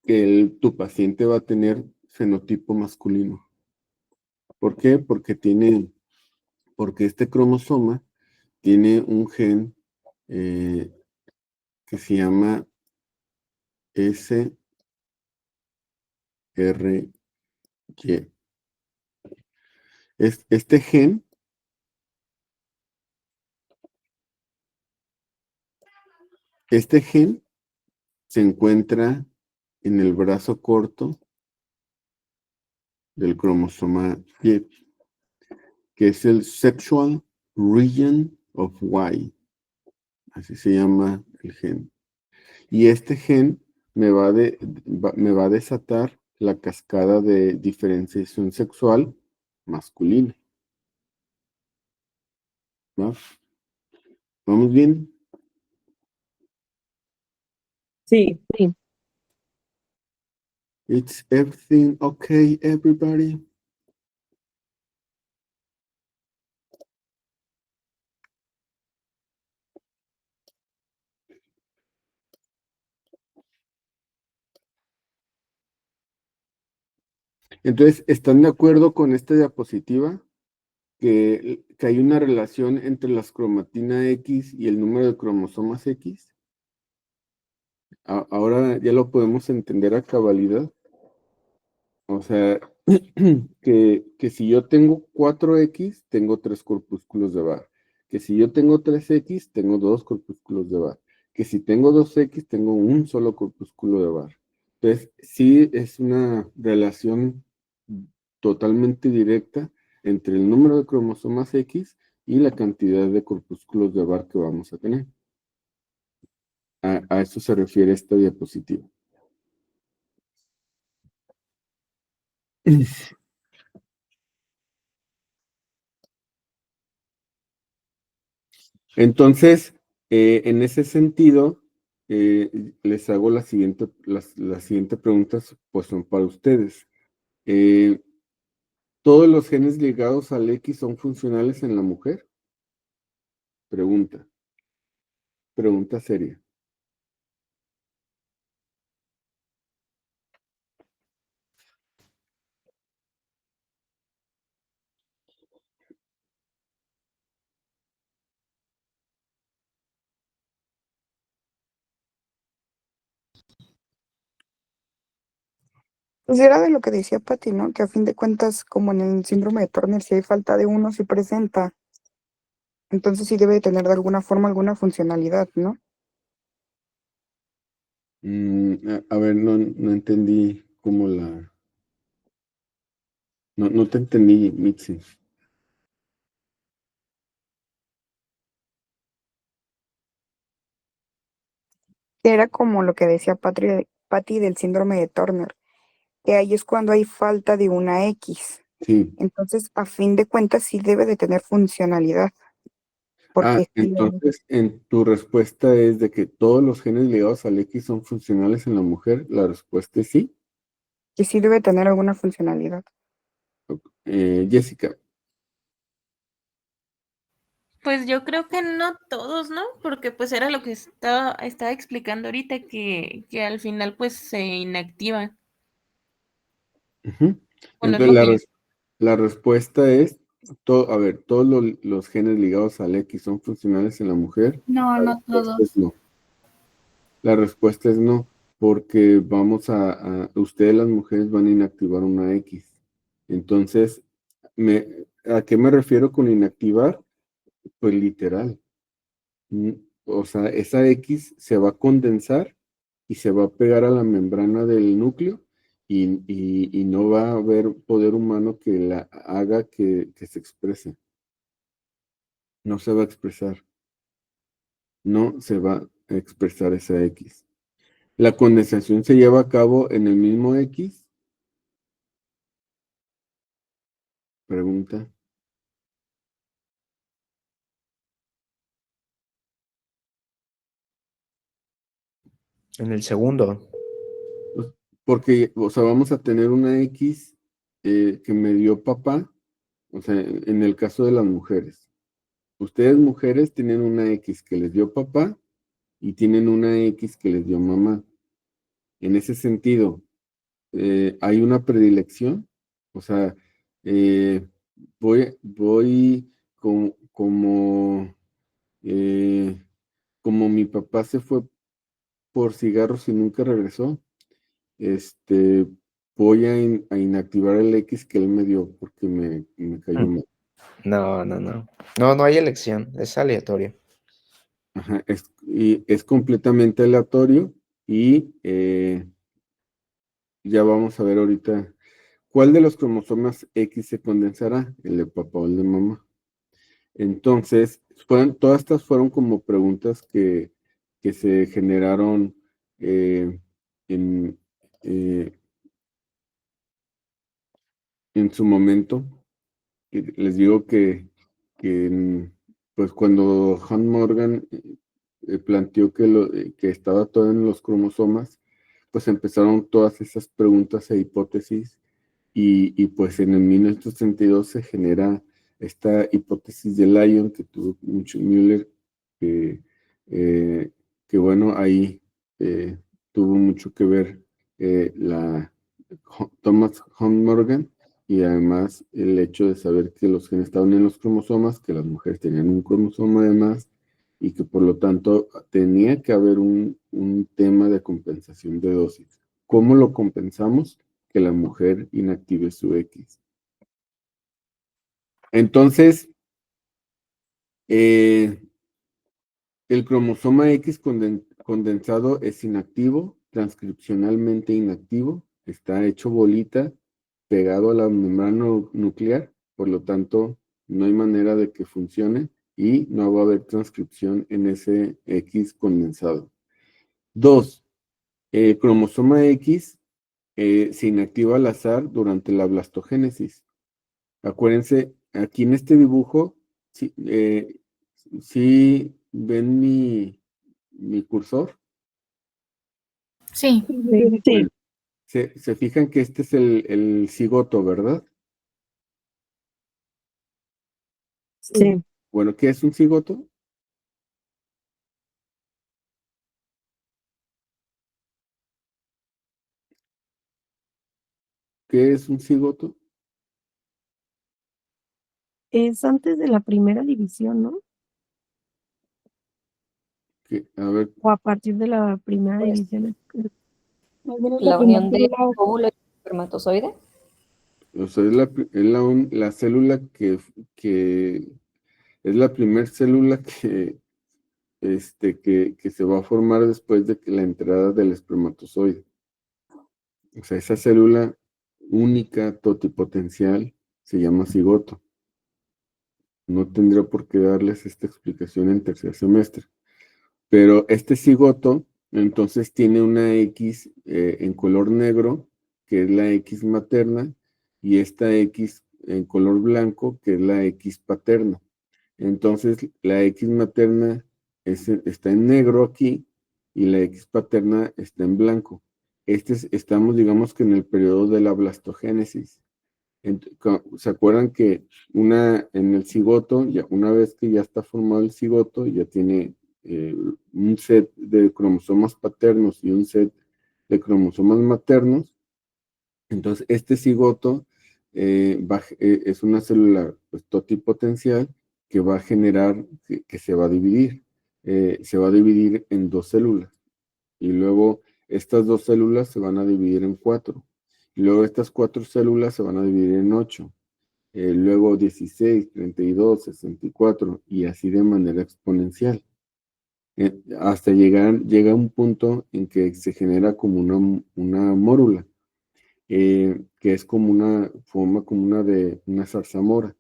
que tu paciente va a tener fenotipo masculino. ¿Por qué? Porque este cromosoma tiene un gen que se llama SRY. Este gen se encuentra en el brazo corto del cromosoma Y, que es el Sexual Region of Y. Así se llama el gen. Y este gen me va a desatar la cascada de diferenciación sexual masculina. ¿Va? ¿Vamos bien? Sí. It's everything okay, everybody? Entonces, ¿están de acuerdo con esta diapositiva? Que hay una relación entre las cromatina X y el número de cromosomas X. Ahora ya lo podemos entender a cabalidad. O sea, que si yo tengo 4X, tengo 3 corpúsculos de Barr. Que si yo tengo 3X, tengo 2 corpúsculos de Barr. Que si tengo 2X, tengo un solo corpúsculo de Barr. Entonces, sí es una relación totalmente directa entre el número de cromosomas X y la cantidad de corpúsculos de Barr que vamos a tener. A eso se refiere esta diapositiva. Entonces, en ese sentido, les hago la siguiente pregunta, pues son para ustedes. ¿Todos los genes ligados al X son funcionales en la mujer? Pregunta seria. Pues era de lo que decía Pati, ¿no? Que a fin de cuentas, como en el síndrome de Turner, si hay falta de uno, se presenta. Entonces sí debe de tener de alguna forma alguna funcionalidad, ¿no? A ver, no entendí cómo la... No te entendí, Mitzi. Era como lo que decía Pati del síndrome de Turner, que ahí es cuando hay falta de una X. Sí. Entonces, a fin de cuentas, sí debe de tener funcionalidad. Porque sí, Entonces, en tu respuesta es de que todos los genes ligados al X son funcionales en la mujer. La respuesta es sí. que sí debe tener alguna funcionalidad. Jessica. Pues yo creo que no todos, ¿no? Porque pues era lo que estaba explicando ahorita, que al final pues se inactiva. Ujú. Bueno, es Entonces, lo que yo... la respuesta es, a ver, ¿todos los genes ligados al X son funcionales en la mujer? No, La no respuesta todos. es no. La respuesta es no, porque ustedes las mujeres van a inactivar una X. Entonces, ¿a qué me refiero con inactivar? Pues literal. Mm, O sea, esa X se va a condensar y se va a pegar a la membrana del núcleo y no va a haber poder humano que la haga que se exprese. No se va a expresar. No se va a expresar esa X. La condensación se lleva a cabo en el mismo X. Pregunta. En el segundo. Pues, porque, o sea, vamos a tener una X que me dio papá, o sea, en el caso de las mujeres. Ustedes mujeres tienen una X que les dio papá y tienen una X que les dio mamá. En ese sentido, hay una predilección, o sea, eh, voy como mi papá se fue por cigarros y nunca regresó, este, voy a inactivar el X que él me dio porque me cayó mal. No. No hay elección, es aleatorio. Ajá, es completamente aleatorio y ya vamos a ver ahorita cuál de los cromosomas X se condensará, el de papá o el de mamá. Entonces, todas estas fueron como preguntas que se generaron en, eh, en su momento. Y les digo pues cuando Han Morgan planteó que estaba todo en los cromosomas, pues empezaron todas esas preguntas e hipótesis y pues en el 1962 se genera esta hipótesis de Lyon que tuvo mucho Müller, que, eh, que bueno, ahí tuvo mucho que ver Thomas Han Morgan y además el hecho de saber que los genes estaban en los cromosomas, que las mujeres tenían un cromosoma además y que por lo tanto tenía que haber un tema de compensación de dosis. ¿Cómo lo compensamos? Que la mujer inactive su X. Entonces, el cromosoma X condensado es inactivo transcripcionalmente inactivo, está hecho bolita, pegado a la membrana nuclear, por lo tanto, no hay manera de que funcione y no va a haber transcripción en ese X condensado. 2. Cromosoma X se inactiva al azar durante la blastogénesis. Acuérdense, aquí en este dibujo, si ven mi cursor. Sí. Bueno, se fijan que este es el cigoto, ¿verdad? Sí. Bueno, ¿qué es un cigoto? ¿Qué es un cigoto? Es antes de la primera división, ¿no? A ver, O a partir de la primera Pues, división. la unión de óvulo y espermatozoide. o sea, es la célula que es la primera célula que se va a formar después de que la entrada del espermatozoide. O sea, esa célula única, totipotencial, se llama cigoto. No tendría por qué darles esta explicación en tercer semestre. Pero este cigoto, entonces, tiene una X en color negro, que es la X materna, y esta X en color blanco, que es la X paterna. Entonces, la X materna está en negro aquí, y la X paterna está en blanco. Estamos, digamos que en el periodo de la blastogénesis. ¿Se acuerdan que en el cigoto, una vez que ya está formado el cigoto, ya tiene un set de cromosomas paternos y un set de cromosomas maternos? Entonces, este cigoto es una célula pues, totipotencial que va a generar, que se va a dividir. Se va a dividir en 2 células. Y luego estas 2 células se van a dividir en 4. Y luego estas 4 células se van a dividir en 8. Luego 16, 32, 64 y así de manera exponencial. Hasta llega un punto en que se genera como una mórula, que es como forma como una zarzamora.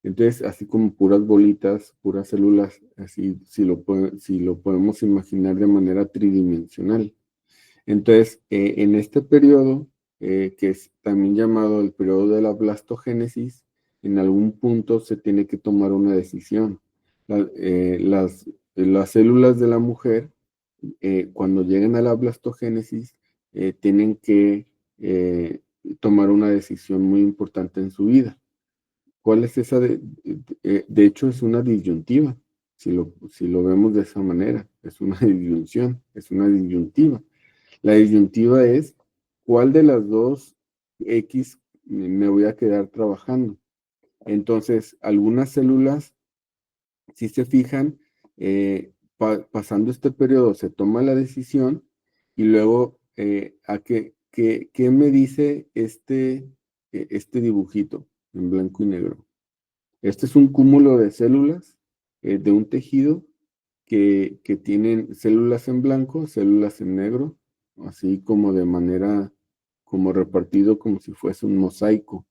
Entonces, así como puras bolitas, puras células, así si lo podemos imaginar de manera tridimensional. Entonces, en este periodo, que es también llamado el periodo de la blastogénesis, en algún punto se tiene que tomar una decisión. Las células de la mujer, cuando llegan a la blastogénesis, tienen que tomar una decisión muy importante en su vida. ¿Cuál es esa? De hecho, es una disyuntiva, si lo vemos de esa manera. Es una disyunción, es una disyuntiva. La disyuntiva es, ¿cuál de las 2 X me voy a quedar trabajando? Entonces, algunas células, si se fijan, pasando este periodo se toma la decisión y luego, ¿qué me dice este dibujito en blanco y negro? Este es un cúmulo de células de un tejido que tienen células en blanco, células en negro, así como de manera, como repartido como si fuese un mosaico.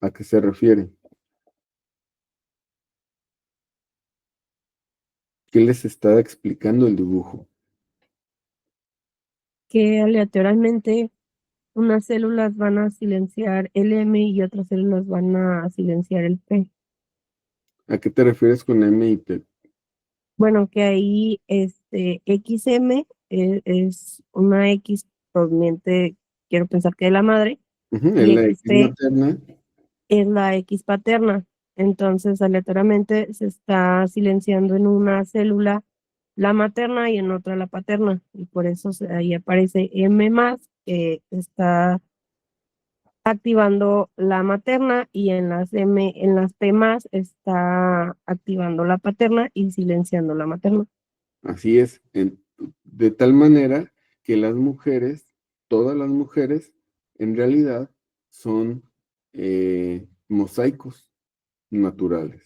¿A qué se refiere? ¿Qué les está explicando el dibujo? Que aleatoriamente unas células van a silenciar el M y otras células van a silenciar el P. ¿A qué te refieres con M y P? Bueno, que ahí XM es una X proveniente, quiero pensar que de la madre, Ujú, es y la X XP materna. es la X paterna. Entonces, aleatoriamente se está silenciando en una célula la materna y en otra la paterna. Y por eso ahí aparece M+, que está activando la materna, y en las P+, está activando la paterna y silenciando la materna. Así es, de tal manera que las mujeres, todas las mujeres, en realidad son mosaicos naturales.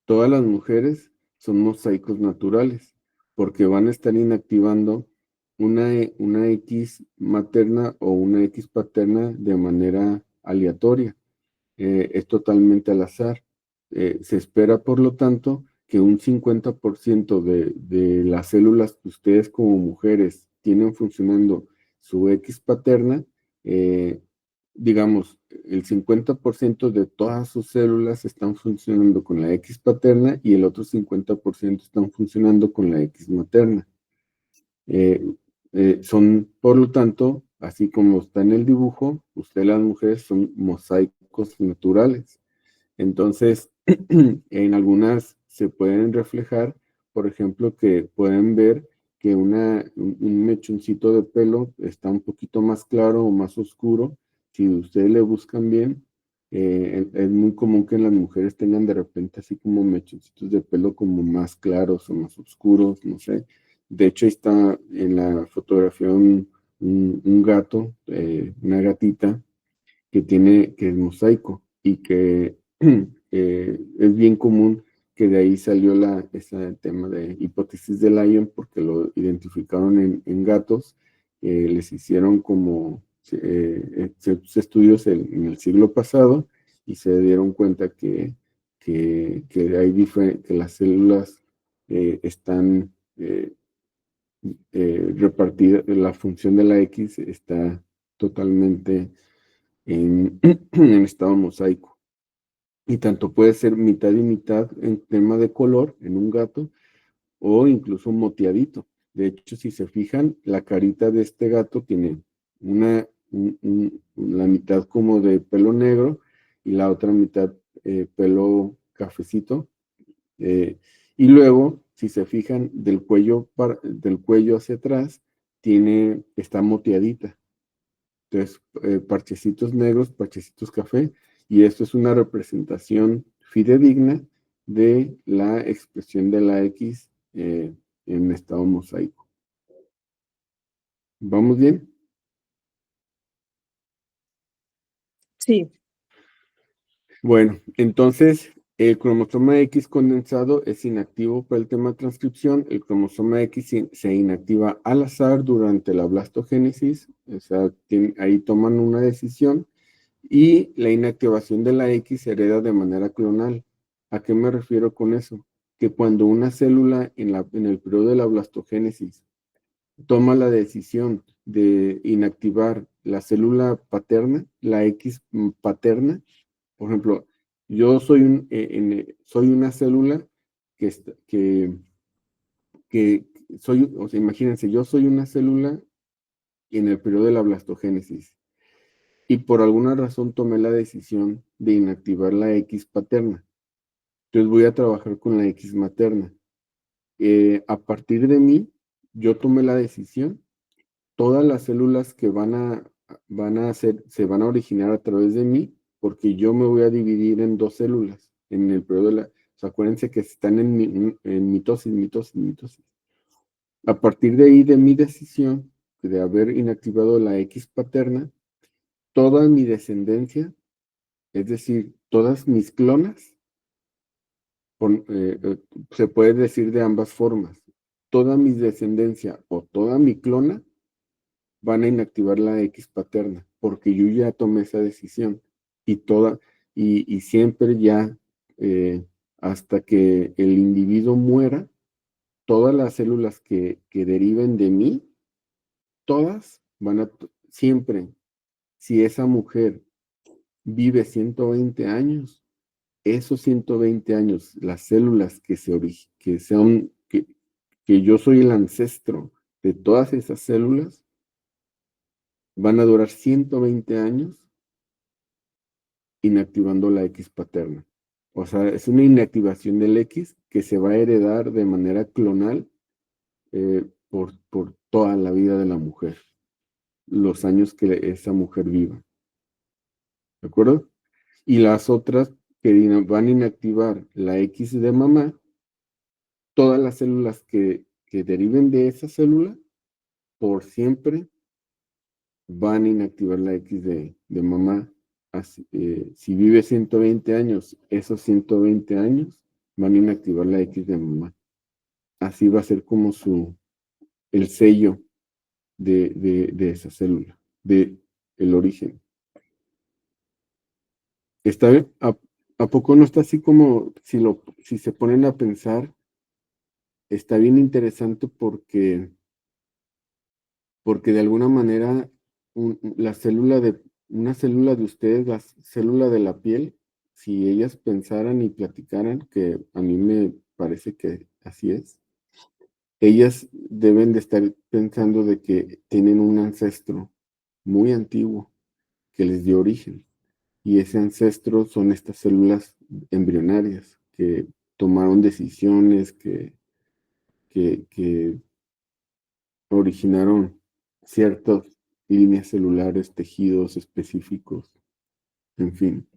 Todas las mujeres son mosaicos naturales, porque van a estar inactivando una X materna o una X paterna de manera aleatoria. Es totalmente al azar. Se espera, por lo tanto, que un 50% de las células que ustedes como mujeres tienen funcionando su X paterna, digamos, el 50% de todas sus células están funcionando con la X paterna y el otro 50% están funcionando con la X materna. Son, por lo tanto, así como está en el dibujo, ustedes las mujeres son mosaicos naturales. Entonces, en algunas se pueden reflejar, por ejemplo, que pueden ver que un mechoncito de pelo está un poquito más claro o más oscuro. Si ustedes le buscan bien, es muy común que las mujeres tengan de repente así como mechoncitos de pelo como más claros o más oscuros, no sé. De hecho, ahí está en la fotografía un gato, una gatita, que es mosaico y que es bien común que de ahí salió ese tema de hipótesis de Lyon porque lo identificaron en gatos, les hicieron como ciertos estudios en el siglo pasado y se dieron cuenta que que las células están repartidas, la función de la X está totalmente en estado mosaico. Y tanto puede ser mitad y mitad en tema de color en un gato o incluso moteadito. De hecho, si se fijan, la carita de este gato tiene la mitad como de pelo negro y la otra mitad pelo cafecito. Y luego, si se fijan, del cuello hacia atrás, está moteadita. Entonces, parchecitos negros, parchecitos café, y esto es una representación fidedigna de la expresión de la X en estado mosaico. ¿Vamos bien? Sí. Bueno, entonces el cromosoma X condensado es inactivo para el tema transcripción. El cromosoma X se inactiva al azar durante la blastogénesis, o sea, ahí toman una decisión y la inactivación de la X se hereda de manera clonal. ¿A qué me refiero con eso? Que cuando una célula en el periodo de la blastogénesis toma la decisión de inactivar la célula paterna, la X paterna, por ejemplo, yo soy una célula o sea, imagínense, yo soy una célula en el periodo de la blastogénesis y por alguna razón tomé la decisión de inactivar la X paterna. Entonces voy a trabajar con la X materna. A partir de mí, yo tomé la decisión, todas las células que se van a originar a través de mí, porque yo me voy a dividir en dos células en el periodo o sea, acuérdense que están en mitosis. A partir de ahí, de mi decisión de haber inactivado la X paterna, toda mi descendencia, es decir, todas mis clonas, se puede decir de ambas formas, toda mi descendencia o toda mi clona van a inactivar la X paterna, porque yo ya tomé esa decisión y siempre ya hasta que el individuo muera, todas las células que deriven de mí, todas siempre, si esa mujer vive 120 años, esos 120 años, las células que yo soy el ancestro de todas esas células, van a durar 120 años inactivando la X paterna. O sea, es una inactivación del X que se va a heredar de manera clonal por toda la vida de la mujer, los años que esa mujer viva. ¿De acuerdo? Y las otras que van a inactivar la X de mamá, todas las células que deriven de esa célula, por siempre van a inactivar la X de mamá. Así, si vive 120 años, esos 120 años van a inactivar la X de mamá. Así va a ser como el sello de esa célula, de el origen. ¿Está bien? ¿A poco no está así como, si se ponen a pensar, está bien interesante porque de alguna manera una célula de ustedes, la célula de la piel, si ellas pensaran y platicaran, que a mí me parece que así es, ellas deben de estar pensando de que tienen un ancestro muy antiguo que les dio origen. Y ese ancestro son estas células embrionarias que tomaron decisiones, que originaron ciertas líneas celulares, tejidos específicos, en fin.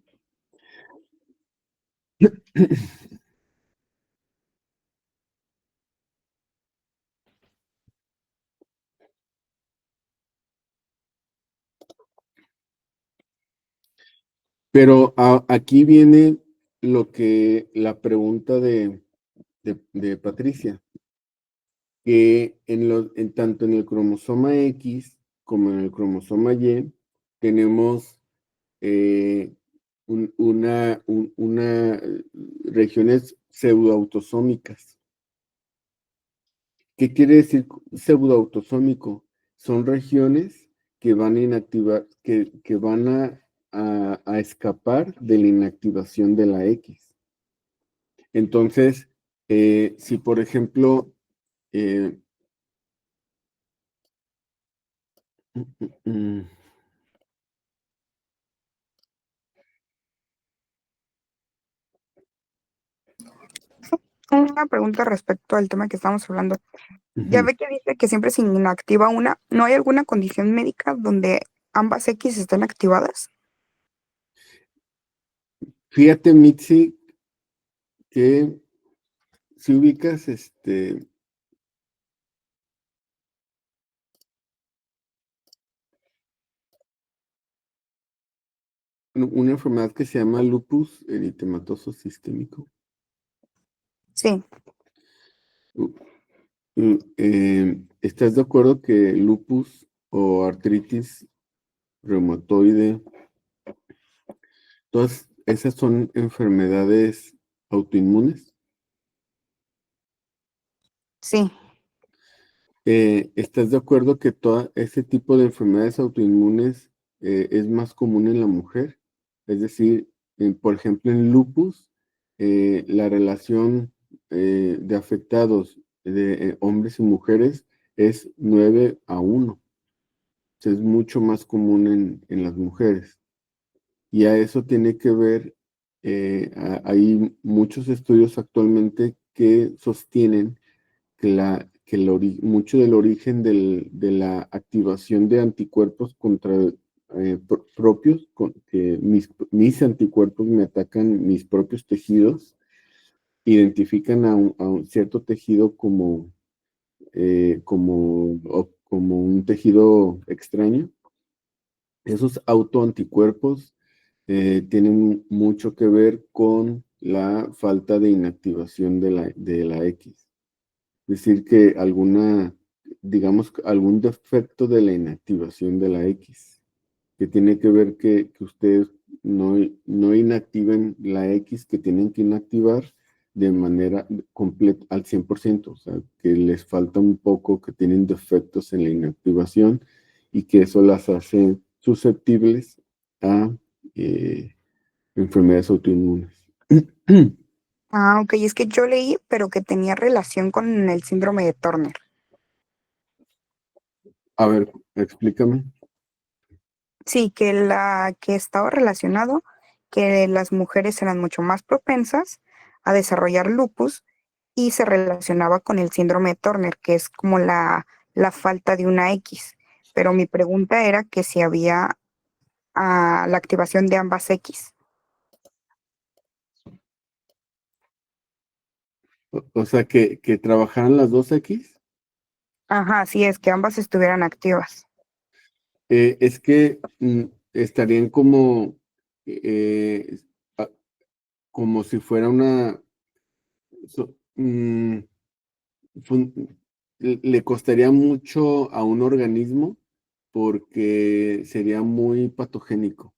Pero aquí viene la pregunta de Patricia, que tanto en el cromosoma X como en el cromosoma Y tenemos regiones pseudoautosómicas. ¿Qué quiere decir pseudoautosómico? Son regiones que van a inactivar, que van a escapar de la inactivación de la X. Entonces, si por ejemplo, Una pregunta respecto al tema que estamos hablando. Ya ve que dice que siempre se inactiva una. ¿No hay alguna condición médica donde ambas X estén activadas? fíjate, Mitzi, que si ubicas una enfermedad que se llama lupus eritematoso sistémico. Sí. ¿Estás de acuerdo que lupus o artritis reumatoide, todas esas son enfermedades autoinmunes? Sí. ¿Estás de acuerdo que todo ese tipo de enfermedades autoinmunes es más común en la mujer? Es decir, por ejemplo, en lupus, la relación de afectados de hombres y mujeres es 9-1. Es mucho más común en las mujeres. Y a eso tiene que ver, hay muchos estudios actualmente que sostienen que mucho del origen de la activación de anticuerpos contra propios, que mis anticuerpos me atacan mis propios tejidos, identifican a un cierto tejido como un tejido extraño. Esos autoanticuerpos tienen mucho que ver con la falta de inactivación de la X. Es decir, que digamos, algún defecto de la inactivación de la X, que tiene que ver que ustedes no inactiven la X que tienen que inactivar de manera completa al 100%, o sea, que les falta un poco, que tienen defectos en la inactivación y que eso las hace susceptibles a enfermedades autoinmunes. Ah, ok, es que yo leí, pero que tenía relación con el síndrome de Turner. A ver, explícame. Sí, que estaba relacionado, que las mujeres eran mucho más propensas a desarrollar lupus y se relacionaba con el síndrome de Turner, que es como la falta de una X. Pero mi pregunta era que si había la activación de ambas X. O sea, que trabajaran las dos X. Ajá, sí, es que ambas estuvieran activas. Es que estarían eh, a- como si fuera una... fun- le costaría mucho a un organismo porque sería muy patogénico. O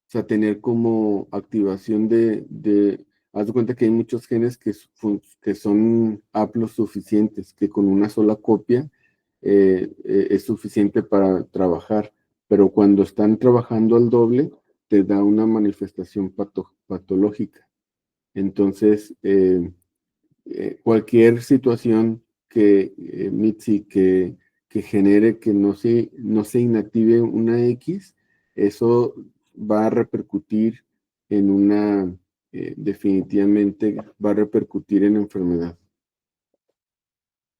sea, tener como activación haz de cuenta que hay muchos genes que son haplos suficientes, que con una sola copia es suficiente para trabajar, pero cuando están trabajando al doble, te da una manifestación patológica. Entonces, cualquier situación Mitzi, que genere que no se inactive una X, eso va a repercutir definitivamente va a repercutir en enfermedad.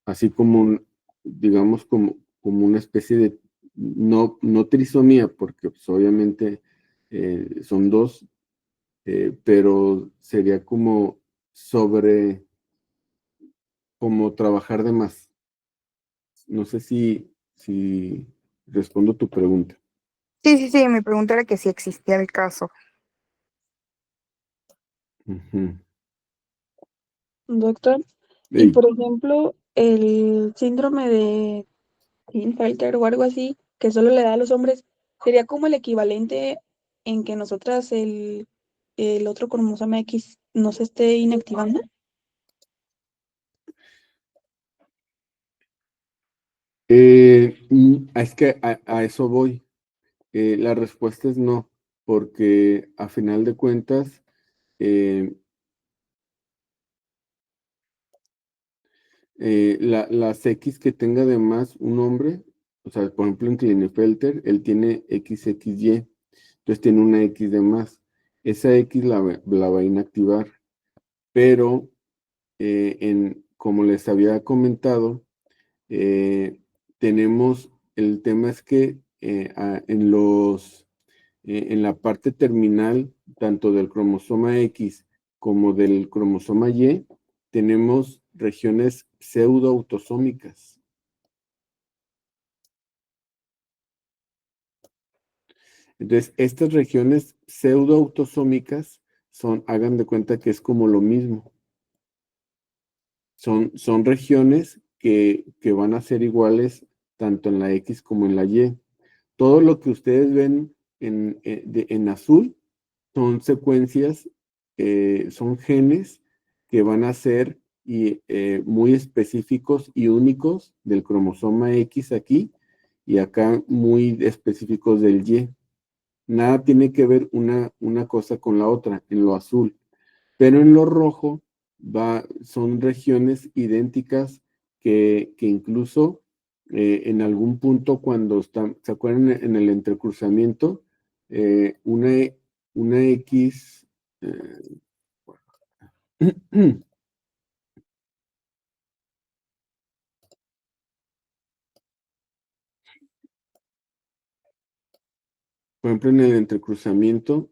Así como, digamos, como una especie de, no trisomía, porque pues, obviamente son dos, pero sería como trabajar de más. No sé si respondo tu pregunta. Sí, mi pregunta era que si existía el caso. Ujú. Doctor, y Ey, por ejemplo, el síndrome de Klinefelter o algo así, que solo le da a los hombres, sería como el equivalente en que nosotras el otro cromosoma X no se esté inactivando. es que a eso voy. La respuesta es no, porque a final de cuentas, las X que tenga además un hombre, o sea, por ejemplo en Klinefelter, él tiene XXY, entonces tiene una X de más. Esa X la va a inactivar, pero como les había comentado, el tema es que en la parte terminal, tanto del cromosoma X como del cromosoma Y, tenemos regiones pseudoautosómicas. Entonces, estas regiones pseudoautosómicas hagan de cuenta que es como lo mismo. Son regiones que van a ser iguales tanto en la X como en la Y. Todo lo que ustedes ven en azul son secuencias, son genes que van a ser muy específicos y únicos del cromosoma X aquí y acá muy específicos del Y. Nada tiene que ver una cosa con la otra en lo azul, pero en lo rojo son regiones idénticas que incluso en algún punto cuando ¿se acuerdan en el entrecruzamiento? Una X, por ejemplo, en el entrecruzamiento,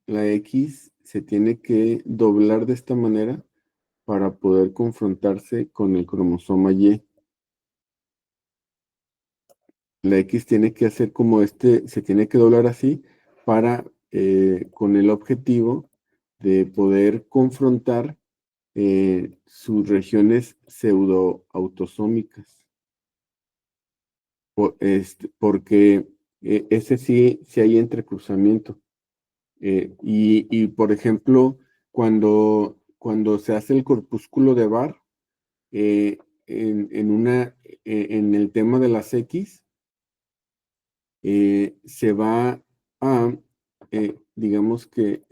la X se tiene que doblar de esta manera para poder confrontarse con el cromosoma Y. La X tiene que hacer se tiene que doblar así con el objetivo de poder confrontar sus regiones pseudoautosómicas. Porque ese sí hay entrecruzamiento. Por ejemplo, cuando se hace el corpúsculo de Barr, en el tema de las X, se va a, digamos que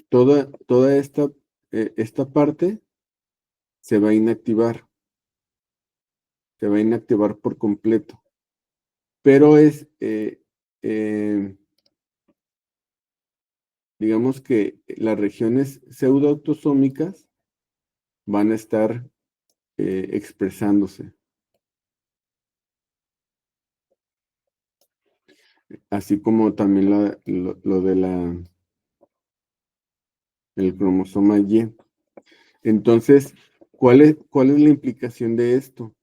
toda esta parte se va a inactivar por completo, pero digamos que las regiones pseudoautosómicas van a estar expresándose. Así como también lo de el cromosoma Y. Entonces, ¿cuál es la implicación de esto?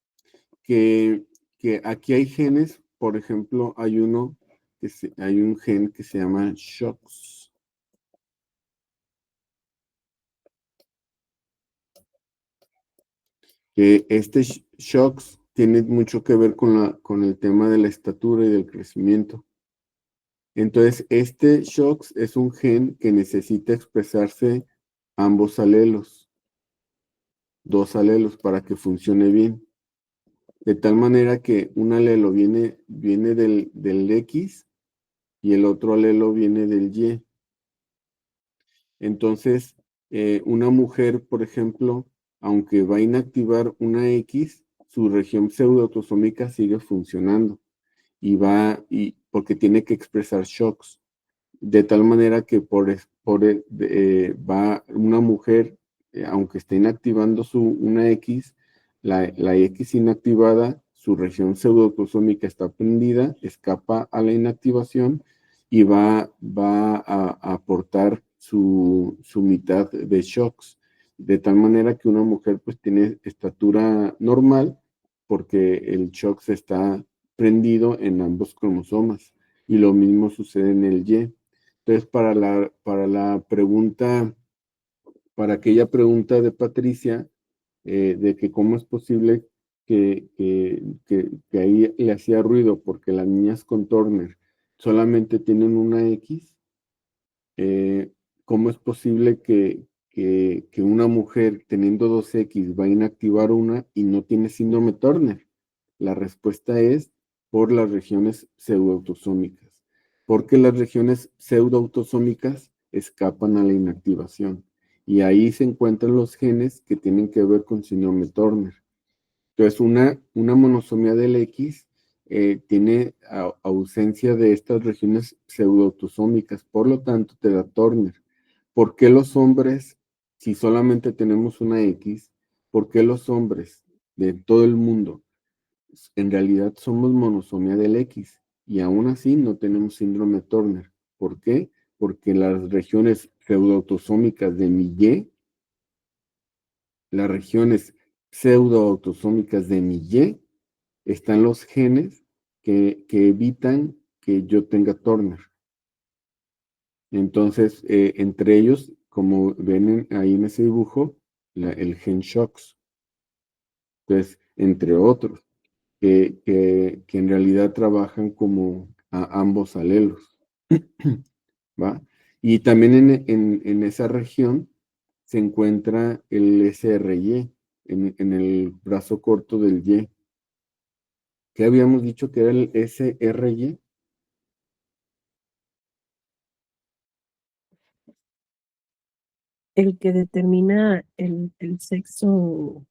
Que que aquí hay genes, por ejemplo, hay un gen que se llama SHOX. Que este SHOX tiene mucho que ver con el tema de la estatura y del crecimiento. Entonces, este SHOX es un gen que necesita expresarse ambos alelos, dos alelos, para que funcione bien. De tal manera que un alelo viene del X y el otro alelo viene del Y. Entonces, una mujer, por ejemplo, aunque va a inactivar una X, su región pseudoautosómica sigue funcionando porque tiene que expresar shocks. De tal manera que va una mujer, aunque esté inactivando una X, la X inactivada, su región pseudoautosómica está prendida, escapa a la inactivación y va a aportar su mitad de shocks. De tal manera que una mujer pues tiene estatura normal porque el shock está prendido en ambos cromosomas. Y lo mismo sucede en el Y. Entonces, para aquella pregunta de Patricia, de que cómo es posible que ahí le hacía ruido porque las niñas con Turner solamente tienen una X, ¿cómo es posible que una mujer teniendo dos X va a inactivar una y no tiene síndrome Turner? La respuesta es por las regiones pseudoautosómicas, porque las regiones pseudoautosómicas escapan a la inactivación y ahí se encuentran los genes que tienen que ver con síndrome Turner. Entonces, una monosomía del X tiene ausencia de estas regiones pseudoautosómicas, por lo tanto te da Turner. ¿Por qué los hombres, si solamente tenemos una X, por qué los hombres de todo el mundo en realidad somos monosomía del X y aún así no tenemos síndrome Turner? ¿Por qué? Porque las regiones pseudoautosómicas de mi Y, las regiones pseudoautosómicas de mi Y, están los genes que evitan que yo tenga Turner. Entonces, entre ellos, como ven ahí en ese dibujo, el gen SHOX. Entonces, entre otros, que en realidad trabajan como a ambos alelos. ¿Va? Y también en esa región se encuentra el SRY, en el brazo corto del Y. ¿Qué habíamos dicho que era el SRY? El que determina el sexo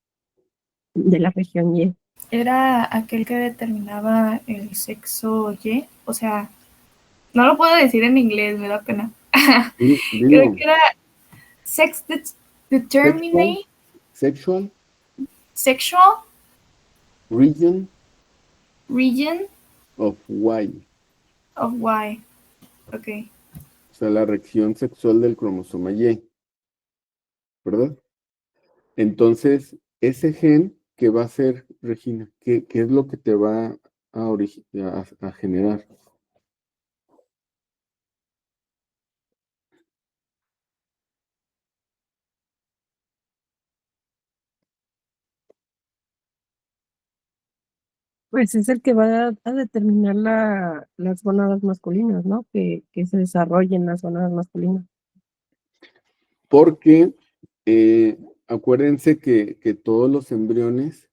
de la región Y. Era aquel que determinaba el sexo Y, o sea, no lo puedo decir en inglés, me da pena. Creo que era sex determinate. Sexual region of Y. of Y. Ok. O sea, la región sexual del cromosoma Y. ¿Verdad? Entonces, ese gen, ¿qué va a hacer, Regina? ¿Qué es lo que te va a generar? Pues es el que va a determinar las gónadas masculinas, ¿no? Que se desarrollen las gónadas masculinas. Porque acuérdense que todos los embriones,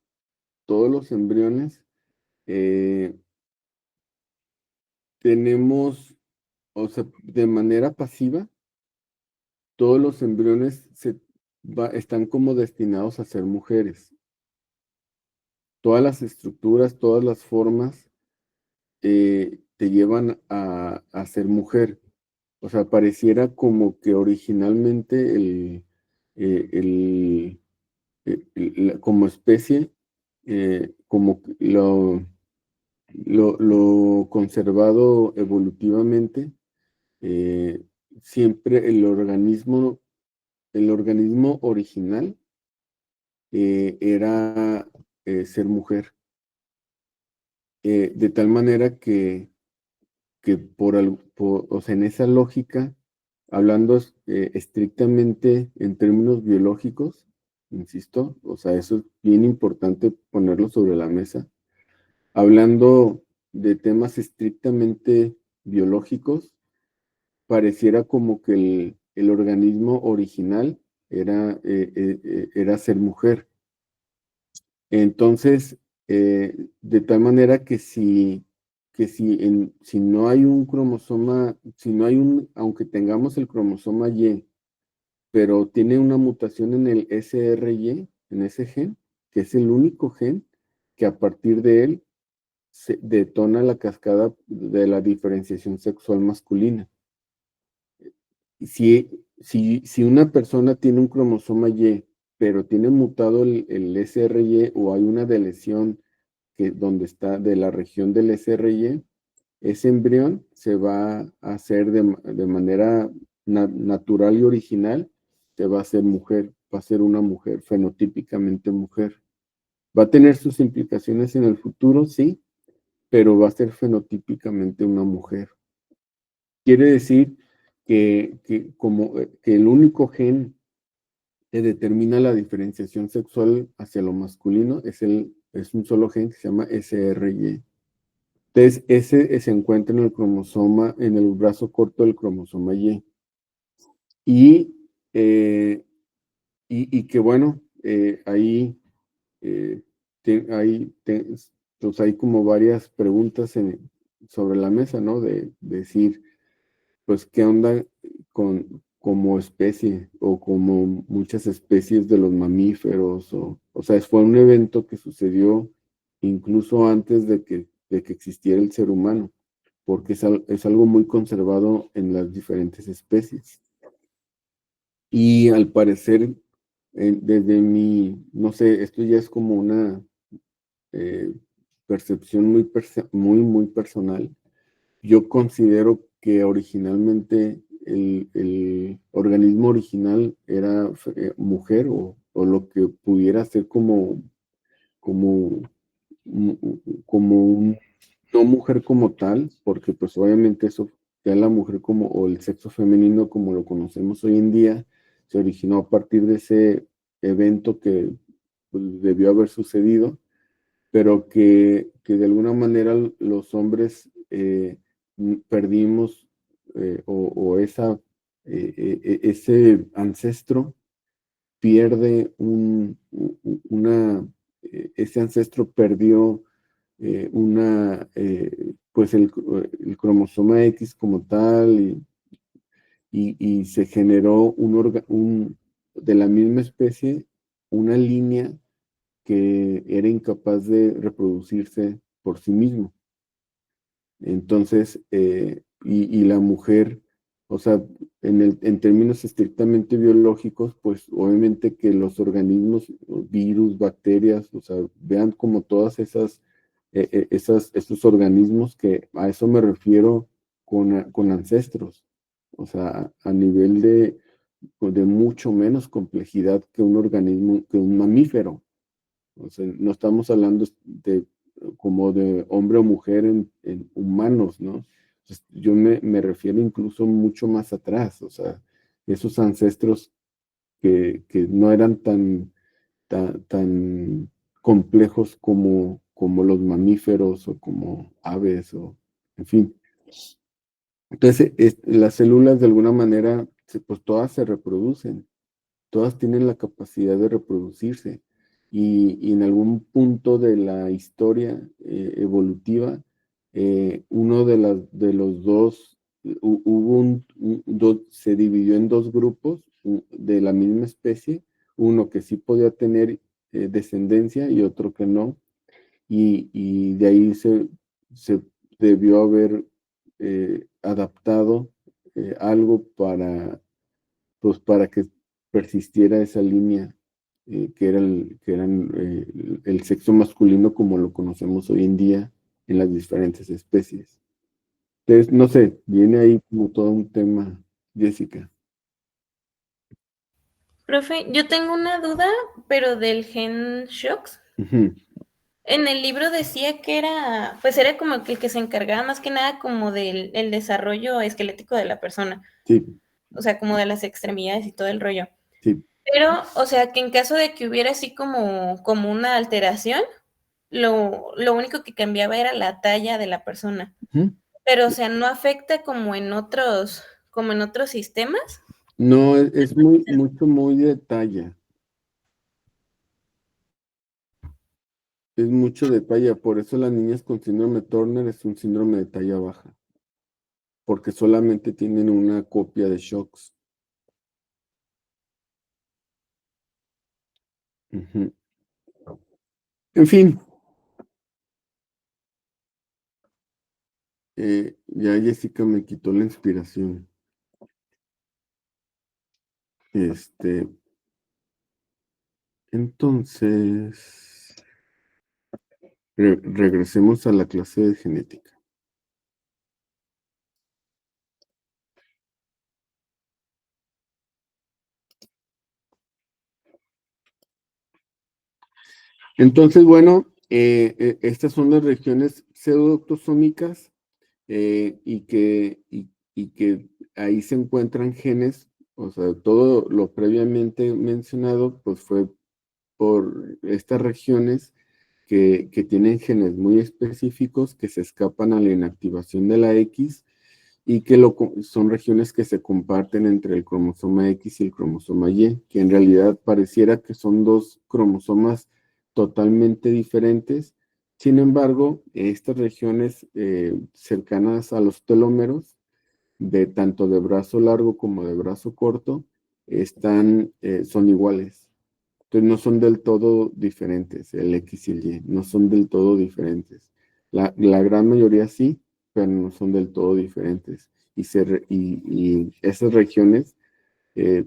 tenemos, o sea, de manera pasiva, todos los embriones están como destinados a ser mujeres. Todas las estructuras, todas las formas te llevan a ser mujer. O sea, pareciera como que originalmente como especie, como lo conservado evolutivamente, siempre el organismo original era ser mujer. de tal manera que o sea, en esa lógica, hablando estrictamente en términos biológicos, insisto, o sea, eso es bien importante ponerlo sobre la mesa. Hablando de temas estrictamente biológicos, pareciera como que el organismo original era ser mujer. Entonces, de tal manera que si no hay un cromosoma, aunque tengamos el cromosoma Y, pero tiene una mutación en el SRY, en ese gen, que es el único gen que a partir de él se detona la cascada de la diferenciación sexual masculina. Si una persona tiene un cromosoma Y, pero tiene mutado el SRY o hay una deleción donde está de la región del SRY, ese embrión se va a hacer de manera natural y original, se va a hacer mujer, va a ser una mujer, fenotípicamente mujer. ¿Va a tener sus implicaciones en el futuro? Sí, pero va a ser fenotípicamente una mujer. Quiere decir que el único gen que determina la diferenciación sexual hacia lo masculino es un solo gen que se llama SRY. Entonces, ese se encuentra en el cromosoma, en el brazo corto del cromosoma Y. Y que bueno, ahí pues hay como varias preguntas sobre la mesa, ¿no? De decir, pues, ¿qué onda como especie o como muchas especies de los mamíferos? O sea, fue un evento que sucedió incluso antes de que existiera el ser humano, porque es algo muy conservado en las diferentes especies. Y al parecer, desde no sé, esto ya es como una percepción muy personal. Yo considero que originalmente el organismo original era mujer o lo que pudiera ser como no mujer como tal, porque pues obviamente eso, ya la mujer o el sexo femenino como lo conocemos hoy en día, se originó a partir de ese evento que pues, debió haber sucedido, pero que de alguna manera los hombres perdimos ese ancestro pierde ese ancestro perdió pues el cromosoma X como tal y se generó de la misma especie una línea que era incapaz de reproducirse por sí mismo. Entonces, y la mujer, o sea, en términos estrictamente biológicos, pues obviamente que los organismos, virus, bacterias, o sea, vean como todas estos organismos que a eso me refiero con ancestros, o sea, a nivel de mucho menos complejidad que un organismo, que un mamífero. O sea, no estamos hablando como de hombre o mujer en humanos, ¿no? Entonces, yo me refiero incluso mucho más atrás, o sea, esos ancestros que no eran tan complejos como los mamíferos o como aves, o en fin. Entonces, las células de alguna manera, pues todas se reproducen, todas tienen la capacidad de reproducirse y en algún punto de la historia evolutiva, uno de los dos, se dividió en dos grupos de la misma especie, uno que sí podía tener descendencia y otro que no, y de ahí se debió haber adaptado algo pues para que persistiera esa línea que eran el sexo masculino como lo conocemos hoy en día en las diferentes especies. Entonces, no sé, viene ahí como todo un tema, Jessica. Profe, yo tengo una duda, pero del gen Shox. Ujú. En el libro decía que era, pues era como que el que se encargaba más que nada como del el desarrollo esquelético de la persona, Sí, o sea, como de las extremidades y todo el rollo. sí. Pero, o sea, que en caso de que hubiera así como una alteración, lo único que cambiaba era la talla de la persona. Ujú. Pero, o sea, no afecta como en otros sistemas. No, es muy de talla. Es mucho de talla, por eso las niñas con síndrome de Turner es un síndrome de talla baja, porque solamente tienen una copia de shocks. Ujú. En fin, ya Jessica me quitó la inspiración. Entonces, regresemos a la clase de genética. Entonces, bueno, estas son las regiones pseudoautosómicas y que ahí se encuentran genes, o sea, todo lo previamente mencionado, pues fue por estas regiones que tienen genes muy específicos que se escapan a la inactivación de la X y que son regiones que se comparten entre el cromosoma X y el cromosoma Y, que en realidad pareciera que son dos cromosomas totalmente diferentes. Sin embargo, estas regiones cercanas a los telómeros, tanto de brazo largo como de brazo corto, son iguales. Entonces no son del todo diferentes, el X y el Y, no son del todo diferentes. La gran mayoría sí, pero no son del todo diferentes. Y esas regiones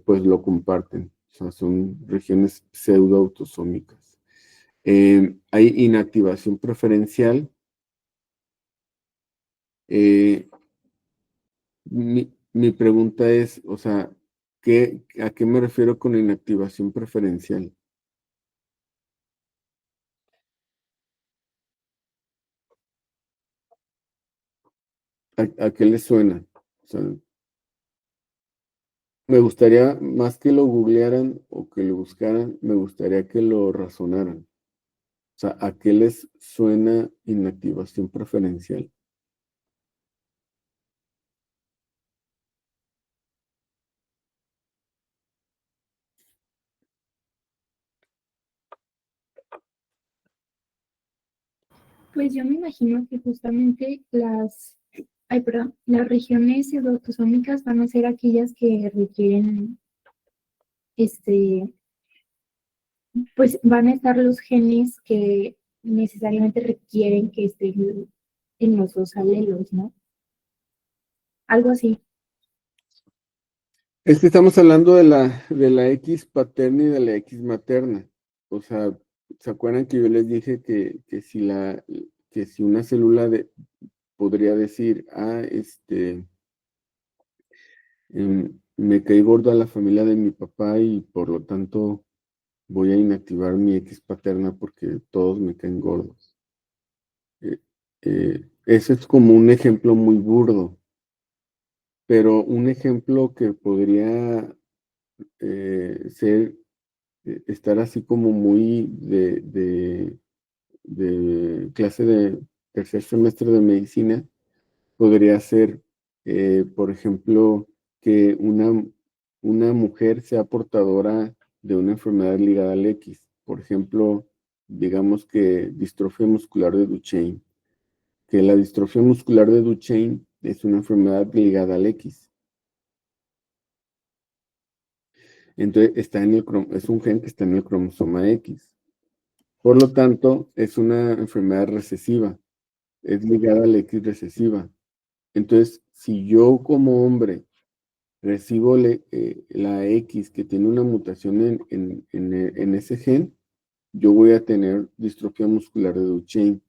pues lo comparten, o sea, son regiones pseudoautosómicas. Hay inactivación preferencial. Mi pregunta es, o sea, ¿a qué me refiero con inactivación preferencial? ¿A qué le suena? O sea, me gustaría, más que lo googlearan o que lo buscaran, me gustaría que lo razonaran. O sea, ¿a qué les suena inactivación preferencial? Pues yo me imagino que justamente las regiones pseudoautosómicas van a ser aquellas que requieren, pues van a estar los genes que necesariamente requieren que estén en los dos alelos, ¿no? Algo así. Es que estamos hablando de la X paterna y de la X materna. O sea, ¿se acuerdan que yo les dije que si una célula podría decir, me caí gordo a la familia de mi papá y por lo tanto voy a inactivar mi X paterna porque todos me caen gordos? Ese es como un ejemplo muy burdo, pero un ejemplo que podría estar así como muy de clase de tercer semestre de medicina, podría ser, por ejemplo, que una mujer sea portadora de una enfermedad ligada al X. Por ejemplo, digamos que distrofia muscular de Duchenne, que la distrofia muscular de Duchenne es una enfermedad ligada al X. Entonces, es un gen que está en el cromosoma X. Por lo tanto, es una enfermedad recesiva, es ligada al X recesiva. Entonces, si yo como hombre recibo la X que tiene una mutación en ese gen, yo voy a tener distrofia muscular de Duchenne.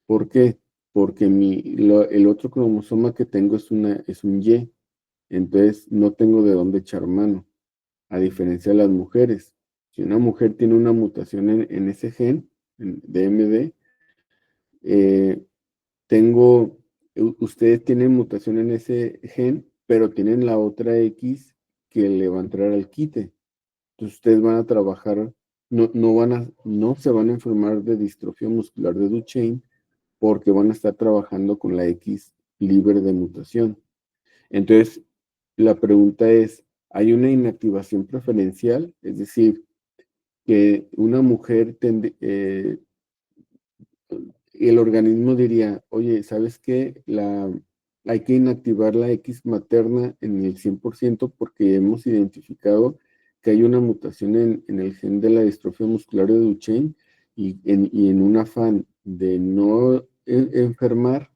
¿Por qué? Porque el otro cromosoma que tengo es un Y, entonces no tengo de dónde echar mano, a diferencia de las mujeres. Si una mujer tiene una mutación en ese gen, de MD, ustedes tienen mutación en ese gen, pero tienen la otra X que le va a entrar al quite. Entonces ustedes van a trabajar, no se van a enfermar de distrofia muscular de Duchenne porque van a estar trabajando con la X libre de mutación. Entonces, la pregunta es, ¿hay una inactivación preferencial? Es decir, que una mujer, el organismo diría, oye, ¿sabes qué? Hay que inactivar la X materna en el 100% porque hemos identificado que hay una mutación en el gen de la distrofia muscular de Duchenne y en un afán de no enfermar,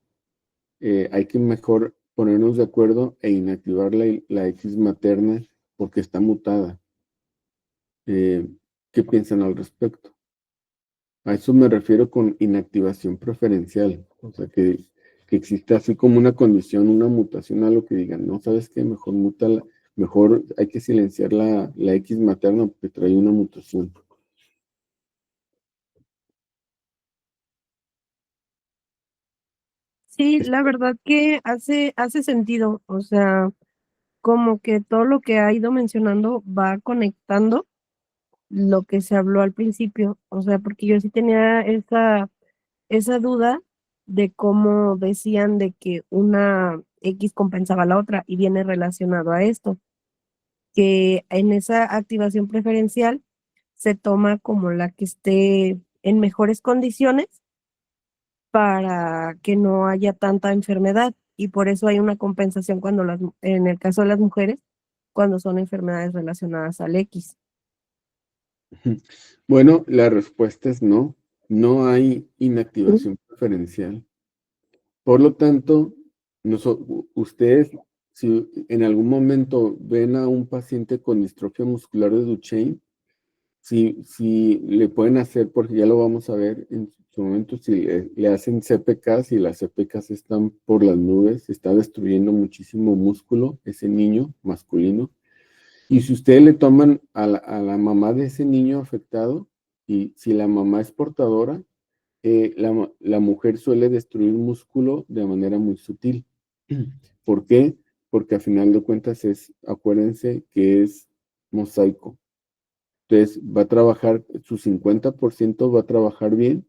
hay que mejor ponernos de acuerdo e inactivar la X materna porque está mutada. ¿Qué piensan al respecto? A eso me refiero con inactivación preferencial. O sea, que exista así como una condición, una mutación, algo que digan, no, ¿sabes qué? Mejor hay que silenciar la X materna porque trae una mutación. Sí, la verdad que hace sentido, o sea, como que todo lo que ha ido mencionando va conectando lo que se habló al principio, o sea, porque yo sí tenía esa duda de cómo decían de que una X compensaba a la otra y viene relacionado a esto, que en esa activación preferencial se toma como la que esté en mejores condiciones para que no haya tanta enfermedad y por eso hay una compensación en el caso de las mujeres, cuando son enfermedades relacionadas al X. Bueno, la respuesta es no. No hay inactivación preferencial. Por lo tanto, ustedes, si en algún momento ven a un paciente con distrofia muscular de Duchenne, si le pueden hacer, porque ya lo vamos a ver en su momento, si le hacen CPKs y las CPKs están por las nubes, está destruyendo muchísimo músculo ese niño masculino. Y si ustedes le toman a la mamá de ese niño afectado, y si la mamá es portadora, la mujer suele destruir músculo de manera muy sutil. ¿Por qué? Porque a final de cuentas acuérdense que es mosaico. Entonces va a trabajar, su 50% va a trabajar bien,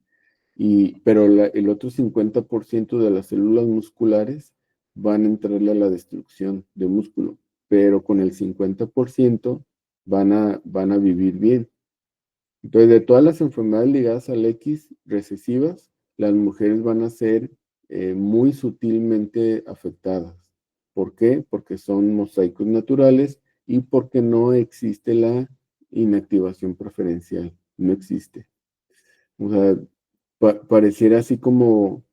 pero el otro 50% de las células musculares van a entrarle a la destrucción de músculo, pero con el 50% van a vivir bien. Entonces, de todas las enfermedades ligadas al X recesivas, las mujeres van a ser muy sutilmente afectadas. ¿Por qué? Porque son mosaicos naturales y porque no existe la inactivación preferencial. No existe. O sea, pareciera así como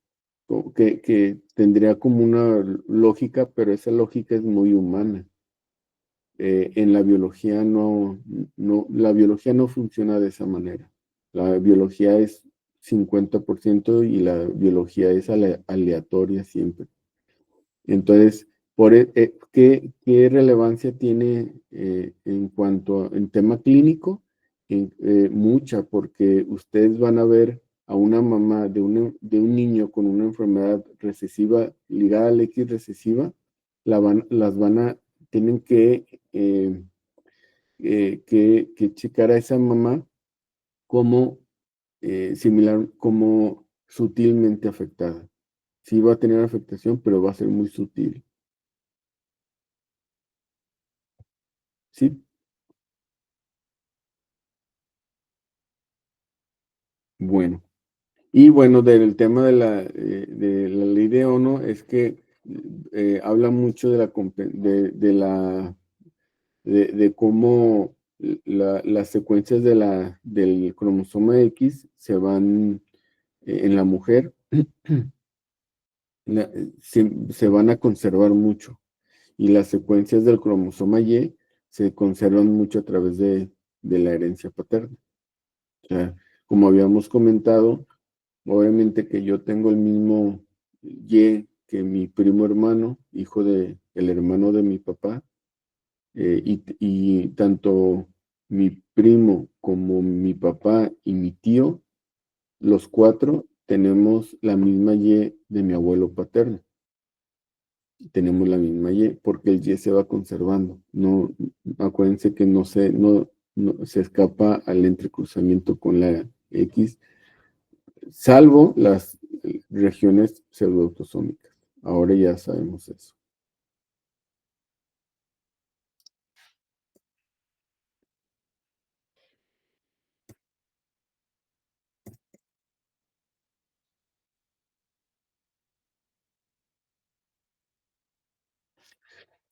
que tendría como una lógica, pero esa lógica es muy humana. En la biología la biología no funciona de esa manera. La biología es 50% y la biología es aleatoria siempre. Entonces, ¿qué relevancia tiene en tema clínico? Mucha, porque ustedes van a ver a una mamá de un niño con una enfermedad recesiva ligada al X recesiva, tienen que checar a esa mamá como como sutilmente afectada. Sí va a tener afectación, pero va a ser muy sutil. ¿Sí? Bueno. Y bueno, del tema de la ley de ONU es que habla mucho de cómo las secuencias del cromosoma X se van en la mujer, se van a conservar mucho. Y las secuencias del cromosoma Y se conservan mucho a través de la herencia paterna. O sea, como habíamos comentado, obviamente que yo tengo el mismo Y que mi primo hermano, hijo del hermano de mi papá, y tanto mi primo como mi papá y mi tío, los 4 tenemos la misma Y de mi abuelo paterno. Tenemos la misma Y, porque el Y se va conservando. No, acuérdense que no se escapa al entrecruzamiento con la X, salvo las regiones pseudoautosómicas. Ahora ya sabemos eso.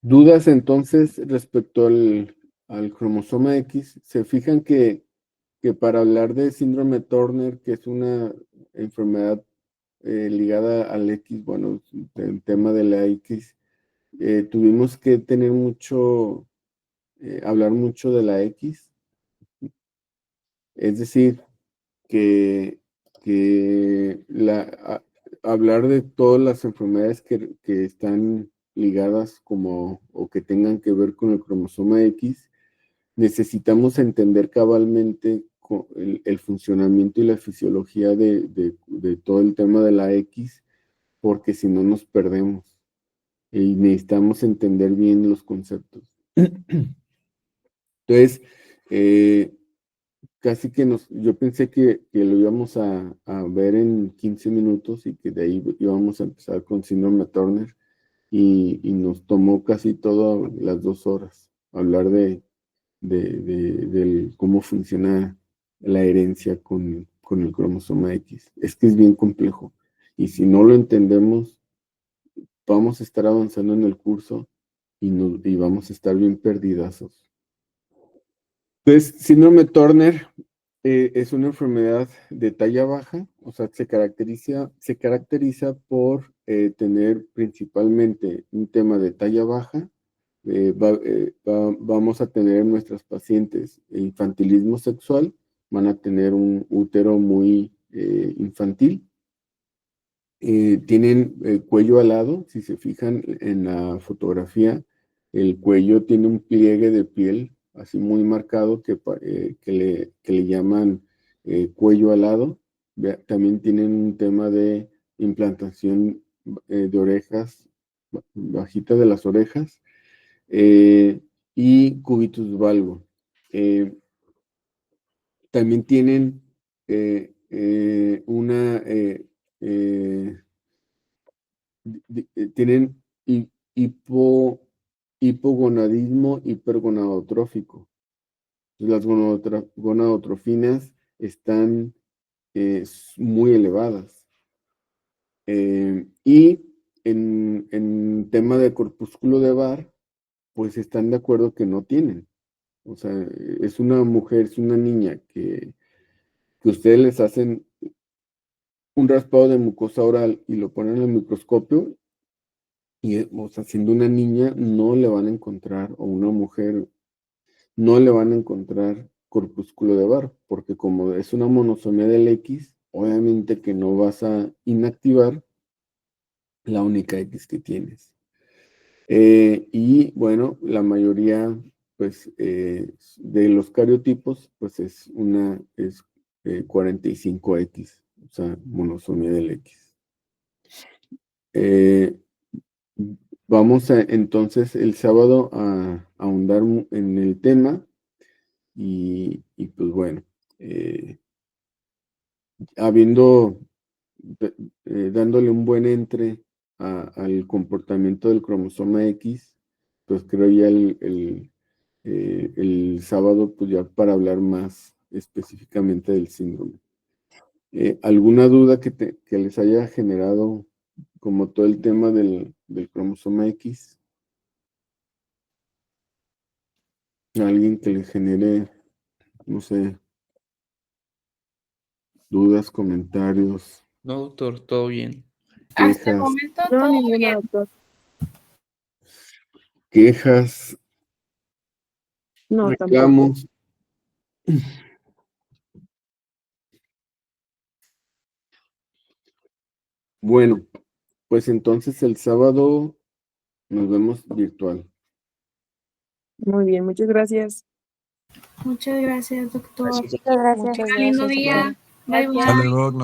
Dudas entonces respecto al cromosoma X. Se fijan que para hablar de síndrome Turner, que es una enfermedad ligada al X, bueno, el tema de la X, tuvimos que tener hablar mucho de la X. Es decir, que hablar de todas las enfermedades que están ligadas o que tengan que ver con el cromosoma X, necesitamos entender cabalmente el funcionamiento y la fisiología de todo el tema de la X, porque si no nos perdemos y necesitamos entender bien los conceptos. Entonces, casi que yo pensé que lo íbamos a ver en 15 minutos y que de ahí íbamos a empezar con síndrome Turner y nos tomó casi todas las 2 horas hablar de cómo funciona la herencia con el cromosoma X. Es que es bien complejo y si no lo entendemos, vamos a estar avanzando en el curso y vamos a estar bien perdidazos. Entonces, síndrome Turner es una enfermedad de talla baja, o sea, se caracteriza por tener principalmente un tema de talla baja. Vamos a tener en nuestras pacientes infantilismo sexual, van a tener un útero muy infantil. Tienen el cuello alado, si se fijan en la fotografía, el cuello tiene un pliegue de piel así muy marcado que le llaman cuello alado. También tienen un tema de implantación de orejas, bajita de las orejas, y cubitus valgo. También tienen tienen hipogonadismo hipergonadotrófico. Las gonadotrofinas están muy elevadas. Y en tema de corpúsculo de Barr, pues están de acuerdo que no tienen. O sea, es una mujer, es una niña que ustedes les hacen un raspado de mucosa oral y lo ponen al microscopio y, o sea, siendo una niña no le van a encontrar, o una mujer, no le van a encontrar corpúsculo de Barr, porque como es una monosomía del X, obviamente que no vas a inactivar la única X que tienes. Y bueno, la mayoría, pues, de los cariotipos, pues es 45X, o sea, monosomía del X. Vamos entonces el sábado a ahondar en el tema y pues bueno, dándole un buen entre al comportamiento del cromosoma X, pues creo ya el sábado, pues ya para hablar más específicamente del síndrome. ¿Alguna duda que les haya generado como todo el tema del cromosoma X? ¿Alguien que le genere, no sé, dudas, comentarios? No, doctor, todo bien. Hasta el Quejas, momento No, todo ninguna, bien. doctor. quejas, No, tampoco. reclamos. Bueno, pues entonces el sábado nos vemos virtual. Muy bien, muchas gracias. Muchas gracias, doctor. Gracias, Muchas gracias. Muchas Lindo gracias, día. doctor. Bye, bye. Gracias. Hasta luego, nos